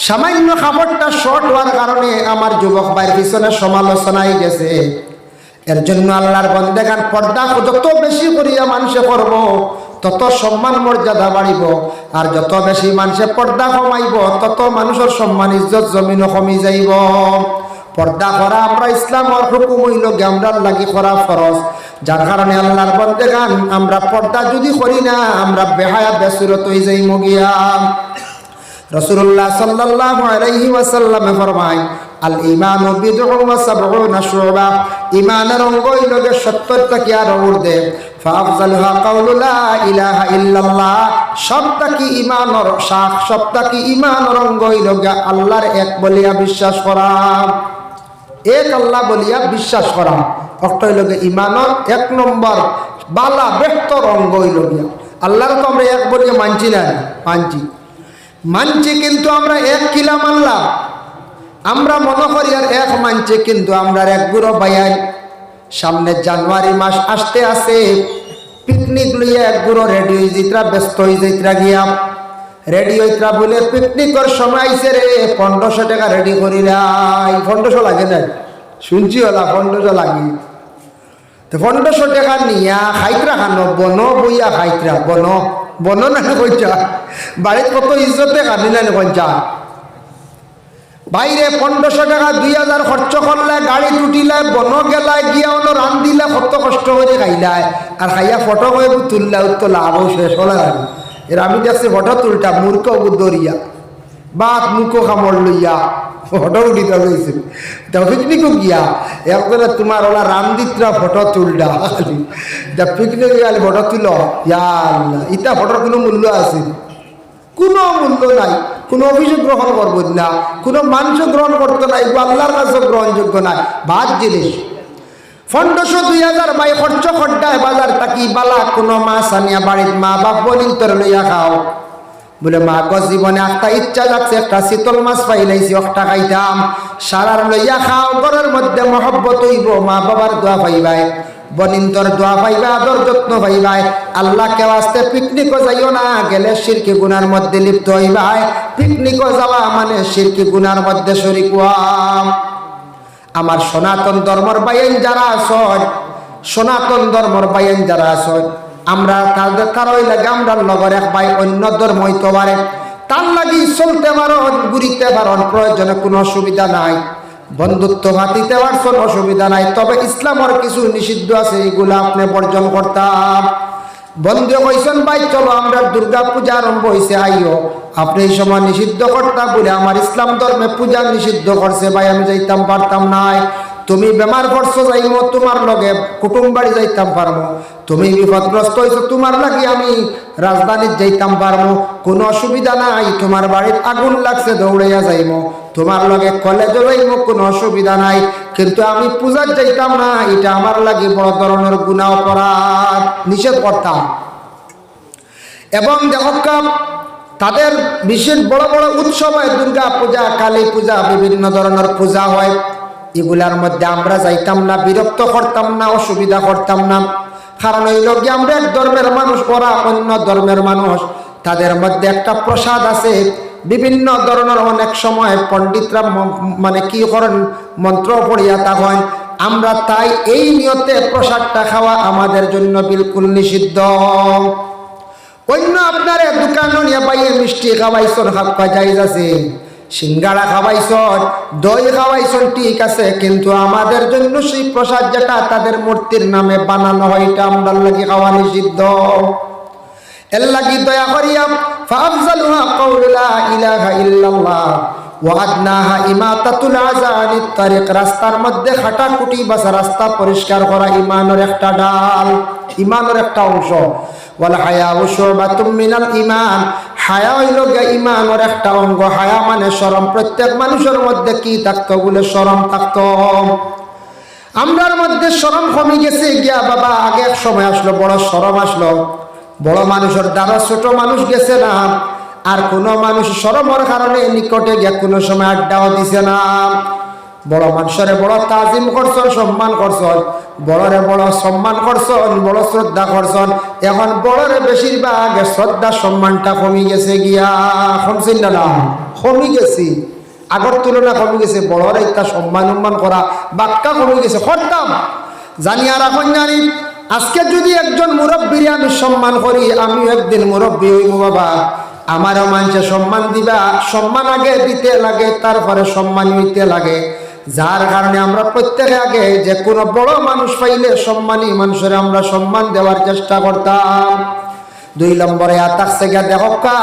সামান্য কাপড়টা শর্ট হওয়ার কারণে আমার যুবক ভাইয়ের পিছনে সমালোচনায় গেছে। এর জন্য আল্লাহর বন্দেগান পর্দা যত বেশি করিয়া মানুষে করব তত সম্মান মর্যাদা বাড়িব, আর যত বেশি মানুষে পর্দা কমাইব তত মানুষের সম্মান ইজ্জত জমিনও কমি যাইব। পর্দা করা আমরা ইসলামের হুকুম হইল আমরার লাগি করা ফরজ, যার কারণে আল্লাহর বন্দেগান আমরা পর্দা যদি করি না আমরা বেহায়া বেসুরত হয়ে যাই মগিয়া। রাসূলুল্লাহ সাল্লাল্লাহু আলাইহি ওয়াসাল্লাম ফরমায় আল ঈমানু বিদউন ওয়া সাবউনা শুবা, ঈমানের অঙ্গ হইল 70টা কি আর ঊর্ধ্বে। ফাআফযালুহা কাউলু লা ইলাহা ইল্লাল্লাহ, সবটা কি ঈমানের শাখ, সবটা কি ঈমানের অঙ্গ হইল আল্লাহর এক বলিয়া বিশ্বাস করা, এক আল্লাহ বলিয়া বিশ্বাস করা। অর্থ হইল ঈমানের 1 নম্বর বালা বেহতর অঙ্গ হইল আল্লাহর তো আমরা এক বলিয়া মানছি না, মানছি কিন্তু আমরা এক কিলা মানলাম, আমরা মনে করি আর এক মানছে কিন্তু আমরা এক গুঁড়ো বাইয়াই। সামনে জানুয়ারি মাস আসতে আছে, পিকনিক লইয়া এক গুঁড়ো রেডি হয়ে যাইত্রা, ব্যস্ত হয়ে যাইত্রা গিয়া রেডি হইত্রা বলে পিকনিকের সময় আইসে রে 1500 টাকা রেডি করি লাই, 1500 লাগে না শুনছি ওলা 1500 লাগে, তো 1500 টাকা নিয়া খাইত্রা খানো বন বইয়া খাইত্রা বন বন না কইছা বাড়ির কত ইজ্জতে কানি না কইছা বাইরে 1500 টাকা 2000 খরচ করলে গাড়ি টুটিলায় বন গেলায় গিয়া অন্য রান দিলা কত কষ্ট করে খাইলায়, আর খাইয়া ফটো করে তুললা উত্তর লাভ শেষ হল। এর আমি দেখছি ফটো তুলটা মূর্খ দরিয়া বাত মুখো খামড় লইয়া ফটো উঠিতে লইছে, তা পিকনিকও গিয়া একবারে তোমার ওলা রামদিত্রা ফটো তুলটা যা পিকনিক গেলে ফটো তুল, ইটা ফটোর কোনো মূল্য আছে? কোনো মূল্য নাই, কোনো অভিযোগ গ্রহণ করবো না, কোনো মানুষ গ্রহণ করতো না, এগুলো আল্লাহর কাছে গ্রহণযোগ্য নাই। বাদ জিনিস 1500-2000 বাই খরচ খড্ডায় বাজার তাকি বালা কোনো মাছ আনিয়া বাড়ির মা বাপ বলিন তোর লইয়া খাও, বলে মা গো জীবনে একটা ইচ্ছা যাচ্ছে একটা শীতল মাছ পাইলাইছি একটা খাইতাম, সারার লইয়া খাও, ঘরের মধ্যে মহব্বত হইব, মা বাবার দোয়া পাইবাই, বনিন্তর দোয়া পাইবা, আদর যত্ন পাইবাই। আল্লাহকে আসতে পিকনিকও যাইও না, গেলে শিরকি গুনার মধ্যে লিপ্ত হইবাই। পিকনিকও যাওয়া মানে শিরকি গুনার মধ্যে শরীক হওয়া। আমার সনাতন ধর্মর বাইন যারা আছেন, সনাতন ধর্মর বাইন যারা আছেন, আমরা তাদের কারোই লাগে আমরা লগর এক ভাই অন্য ধর্ম হইতে পারে, তার লাগি চলতে পারন, ঘুরিতে পারন, প্রয়োজনে কোনো অসুবিধা নাই, বন্ধুত্ব হাতিতে পারছেন অসুবিধা নাই, তবে ইসলামের কিছু নিষিদ্ধ আছে, এগুলো আপনি বর্জন করতাম। বন্ধু কইছেন ভাই চলো আমরা দুর্গা পূজা আরম্ভ হয়েছে আইও, আপনি এই সময় নিষিদ্ধ করতাম বলে আমার ইসলাম ধর্মে পূজা নিষিদ্ধ করছে, ভাই আমি যাইতাম পারতাম নাই। তুমি বেমার করছো যাইমো, তোমার লগে কুটুম বাড়ি যাইতাম পারবো, তুমি বিপদগ্রস্ত হয়েছো তোমার লাগি আমি রাজধানীত যাইতাম পারবো, কোনো অসুবিধা নাই, তোমার বাড়ির আগুন লাগছে দৌড়াইয়া যাইমো, তোমার লগে কলেজে যাইমো, কোনো অসুবিধা নাই, কিন্তু আমি পূজার যাইতাম না, এটা আমার লাগে বড় ধরনের গুনাহ অপরাধ, নিষেধ করতাম। এবং দেখো তাদের বিশেষ বড় বড় উৎসব হয়, দুর্গা পূজা, কালী পূজা, বিভিন্ন ধরনের পূজা হয়, এগুলার মধ্যে আমরা যাইতাম না, বিরক্ত করতাম না, অসুবিধা করতাম না। কারণ হইল কি আমরা এক ধর্মের মানুষ, ওরা অন্য ধর্মের মানুষ। তাদের মধ্যে একটা প্রসাদ আছে, বিভিন্ন ধরনের অনেক সময় পণ্ডিতরা মানে কি করেন, মন্ত্র পড়িয়া তখন আমরা তাই এই নিয়তে প্রসাদটা খাওয়া আমাদের জন্য বিলকুল নিষিদ্ধ। অন্য আপনার দোকানও নিয়ে পাইয়ে মিষ্টি খাওয়াইছন, খাওয়া জায়েজ আছে, সিঙ্গাড়া খাওয়াইছন, দই খাওয়াইছন, ঠিক আছে, কিন্তু আমাদের জন্য সেই প্রসাদ যেটা তাদের মূর্তির নামে বানানো হয় এটা আমরা লাগি খাওয়া নিষিদ্ধ। এর লাগি দয়া করিয়া ফাফজালুহা কাউলু লা ইলাহা ইল্লাল্লাহ ওয়া আদনাহা ইমাতাতুল আযা আনিত তারিক। রাস্তার মধ্যে খাটাকুটি বাসা, রাস্তা পরিষ্কার করা ঈমানের একটা ডাল, ঈমানের একটা অংশ। ওয়াল হায়াউ শুবাতুম মিনাল ঈমান, হায়া হইল গিয়া ঈমানের একটা অঙ্গ। হায়া মানে শরম। প্রত্যেক মানুষের মধ্যে কি থাকতো বলে শরম থাকতো। আমরার মধ্যে শরম কমে গেছে গিয়া বাবা। আগে এক সময় আসলো বড় শরম আসলো, বড় মানুষের দ্বারা ছোট মানুষ গেছে না, আর কোন মানুষ শরমের কারণে নিকটে গিয়া কোনো সময় আড্ডাও দিছে না। বড় মানুষের বড় তাজিম করছন, সম্মান করছন, বড়রে বড় সম্মান করছন, বড় শ্রদ্ধা করছন। এখন বড়রে বেশিরভাগ শ্রদ্ধা সম্মানটা কমে গেছে গিয়া। কমছেন না? কমে গেছি, আগর তুলনা কমে গেছে। বড়রে একটা সম্মান উম্মান করা বাক্কা কমে গেছে। করতাম জানি আর এখন জানি। আজকে যদি একজন মুরব্বীর আমি সম্মান করি, আমিও একদিন মুরব্বী হইব বাবা, আমারও মানুষে সম্মান দিবা। সম্মান আগে দিতে লাগে, তারপরে সম্মান হইতে লাগে। যার কারণে আমরা প্রত্যেকে আগে যে কোনো বড় মানুষ পাইলে সম্মানী মানুষের আমরা সম্মান দেওয়ার চেষ্টা করতাম। 2 নম্বরে আতাকছে গিয়া দেখো কা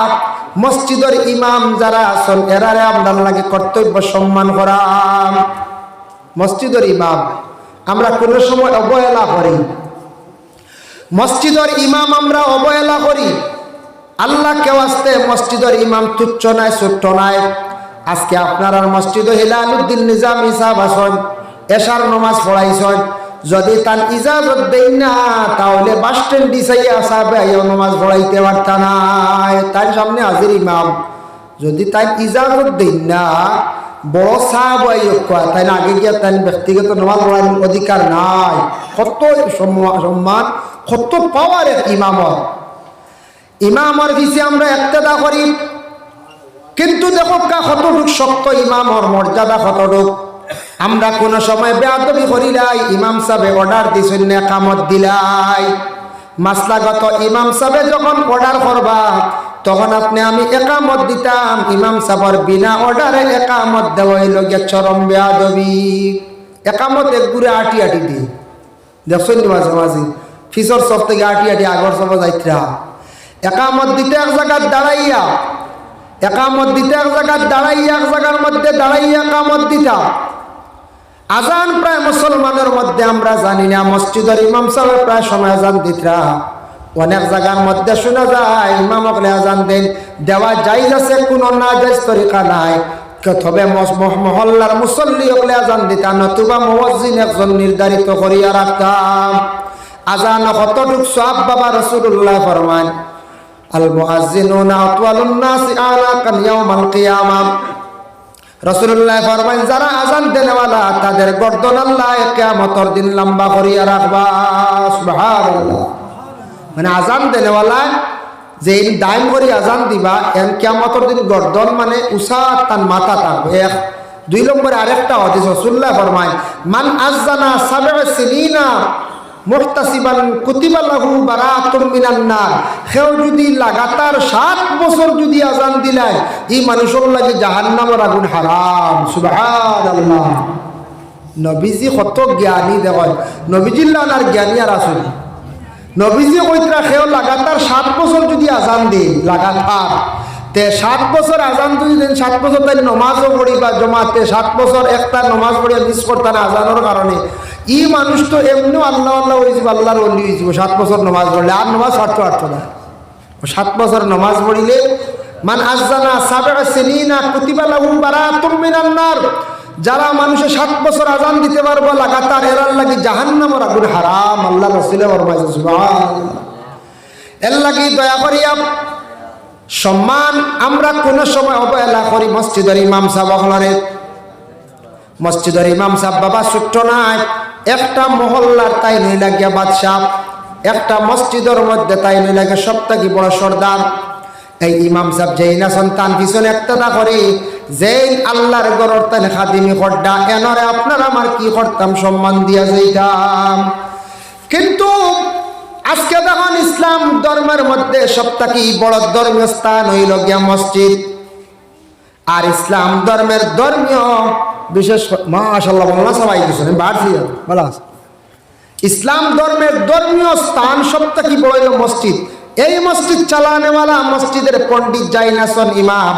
মসজিদের ইমাম যারা আছেন এরারে আমরা লাগে কর্তব্য সম্মান করা। মসজিদের ইমাম আমরা কোনো সময় অবহেলা করি, মসজিদের ইমাম আমরা অবহেলা করি। আল্লাহ কেউ আসতে মসজিদের ইমাম তুচ্ছ নাই, ছোট্ট নাই। আজকে আপনার মসজিদ হিলালুদ্দিন নিজামী সাহেব আসন, এশার নামাজ পড়াইছেন, যদি তার ইজাজত দেই না তাহলে বাস স্ট্যান্ড দিছাইয়া সাহেব নামাজ পড়াইতে পারতা না। তার সামনে হাজির ইমাম, যদি তাই ইজাজত দেই না, বড় সাহেব তাই না আগে গিয়া তাই ব্যক্তিগত নামাজ পড়ার অধিকার নাই। কত সম্মান, কত পাওয়ার এক ইমামত। ইমামর পিছিয়ে আমরা একতেদা করি, কিন্তু দেখো কতটুক শক্ত ইমামর মর্যাদা কতটুক। আমরা কোন সময় বেয়াদবি করিলাই, ইমাম সাহেব অর্ডার দিছেন না একামত দিলাই। মাসলাগত ইমাম সাহেব যখন অর্ডার করবা তখন আপনি আমি একামত দিতাম, ইমাম সাহেবের বিনা অর্ডারে একামত দেওয়া হইল গিয়ে চরম বেয়াদবি। একামত এক ঘুরে আটি আটি দি দেখছেন মাঝে মাঝে ফিসর সব থেকে আটি আটি আগর সব যাইত্রা। একামত দিতে এক জায়গায় দাঁড়াইয়া, একামত দিতে এক জায়গায় দাঁড়াইয়া, এক জায়গার মধ্যে দাঁড়াইয়া একামত দিতা। আজান প্রায় মুসলমানের মধ্যে আমরা জানি না, মসজিদের ইমাম সাহেব প্রায় সময় আজান দিতরা। অনেক জায়গার মধ্যে শোনা যায় ইমাম ওখানে আজান দেন, দেওয়া জায়েজ আছে, কোনো না জায়েজ তরিকা নাই। তবে মহল্লার মুসল্লি ওখানে আজান দিতাম, নতুবা মুয়াজ্জিন একজন নির্ধারিত করিয়া রাখতাম। আজান কতটুক সওয়াব বাবা রাসূলুল্লাহ ফরমান, আল মুয়াজ্জিনুনা আতওয়ালুন নাসি আনাকান ইয়াউমাল কিয়ামাহ। রাসূলুল্লাহ ফরমান যারা আজান দেনেওয়ালা তাদের গর্দন আল্লাহ কিয়ামতের দিন লম্বা করিয়া রাখবা। সুবহানাল্লাহ। মানে আজান দেনেওয়ালা যে দাইম করে আজান দিবা এন কিয়ামতের দিন গর্দন মানে উষা তার মাথা থাকবে। 2 নম্বরে আরেকটা হাদিস রাসূলুল্লাহ ফরমান মান আযানা সাব'a সিনিনা মুহতাসিবান কুতিবা লাহু বারাতুম মিনান নার। কেউ যদি লাগাতার 7 বছর যদি আজান দিলায় এই মানুষের লাগে জাহান্নামের আগুন হারাম। সুবহানাল্লাহ। নবীজি কত জ্ঞানী দেখেন, নবীজির লানার জ্ঞানী আর আসুন। নবীজি কইতরা কেউ লাগাতার 7 বছর যদি আজান দেয় লাগাতার, তে 7 বছর আজান যদি দেন 7 বছর তাই নমাজও পড়িবা জমাতে, 7 বছর একটা নমাজ পড়িয়া মিস করতা না আজানোর কারণে, ই মানুষ তো এমনিও আল্লাহ আল্লাহ হয়ে যাব, আল্লাহর ওলি হয়ে যাব। 7 বছর নমাজ পড়লে আর নমাজ ছাড়তে পারতো না। 7 বছর নমাজ পড়িলে মান আযানা সাব'a সিনিনা কুতিবা লাহু বারাতুম মিনান নার। যারা মানুষে 7 বছর আজান দিতে পারবো লাগাতার এরার লাগি জাহান্নামের আগুন হারাম। আল্লাহ রাসূল ফরমাইছে সুবহানাল্লাহ। এর লাগি দয়া করিয়া সম্মান আমরা কোন সময় অবহেলা করি। মসজিদের ইমাম সাহেব হলরে, মসজিদের ইমাম সাহেব বাবা ছোট্ট নাই, একটা মহল্লার তাই নই লাগিয়া বাদশাহ। একটা মসজিদের মধ্যে তাই লাগে সপ্তাহে বড় সর্দার। এই ইমাম সাহেব যেই না সন্তান পিছনে একটা করে যেই আল্লাহর গরর তান খাদিমি খড্ডা এনরে আপনার আমার কি করতাম সম্মান দিয়া যাইতাম। কিন্তু আজকে দেখুন ইসলাম ধর্মের মধ্যে সবথেকে বড় ধর্মীয় স্থান হইল গিয়া মসজিদ। আর ইসলাম ধর্মের ধর্মীয় বিশেষ মাশাআল্লাহ বলনা সবাই কিছু বাড়ছি ভালো আছে। ইসলাম ধর্মের ধর্মীয় স্থান সবথেকে বড় হইল মসজিদ। এই মসজিদ চালানেওয়ালা মসজিদের পণ্ডিত জাইনাসন ইমাম,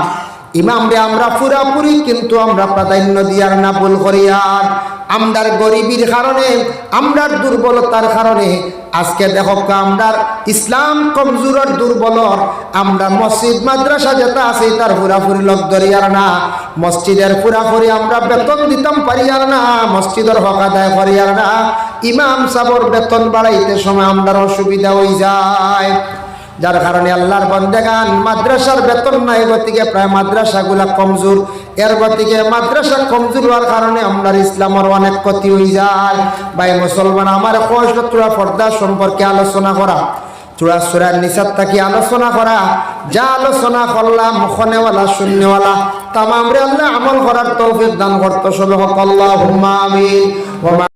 ইমাম রে আমরা পুরাপুরি কিন্তু আমরা প্রাধান্য দিয়ার না ভুল করিয়ার। আমরার গরিবীর কারণে আমরার দুর্বলতার কারণে আজকে দেখো আমরার ইসলাম কমজোর দুর্বলর আমরা মসজিদ মাদ্রাসা যেটা আছে তার পুরাপুরি লোক ধরিয়ার না, মসজিদের পুরাপুরি আমরা বেতন দিতাম পারিয়ার না, মসজিদের হক আদায় করিয়ার না। ইমাম সাবর বেতন বাড়াইতে সময় আমরার অসুবিধা হয়ে যায়, যার কারণে আল্লাহর বন্দেগান মাদ্রাসার বেতন নাই গতিকে প্রায় মাদ্রাসাগুলা কমজোর। এর গতিকে মাদ্রাসা কমজোর হওয়ার কারণে আমরা ইসলামের অনেক ক্ষতি হয়ে যায়। ভাই মুসলমান আমার কষ্ট তোরা পর্দা সম্পর্কে আলোচনা করা, তোরা সূরা নিসা থেকে আলোচনা করা, যা আলোচনা করলাম মুখনেওয়ালা শূন্যওয়ালা তামাম রে আল্লাহ আমল করার তৌফিক দান করতে সবে আল্লাহুম্মা আমিন।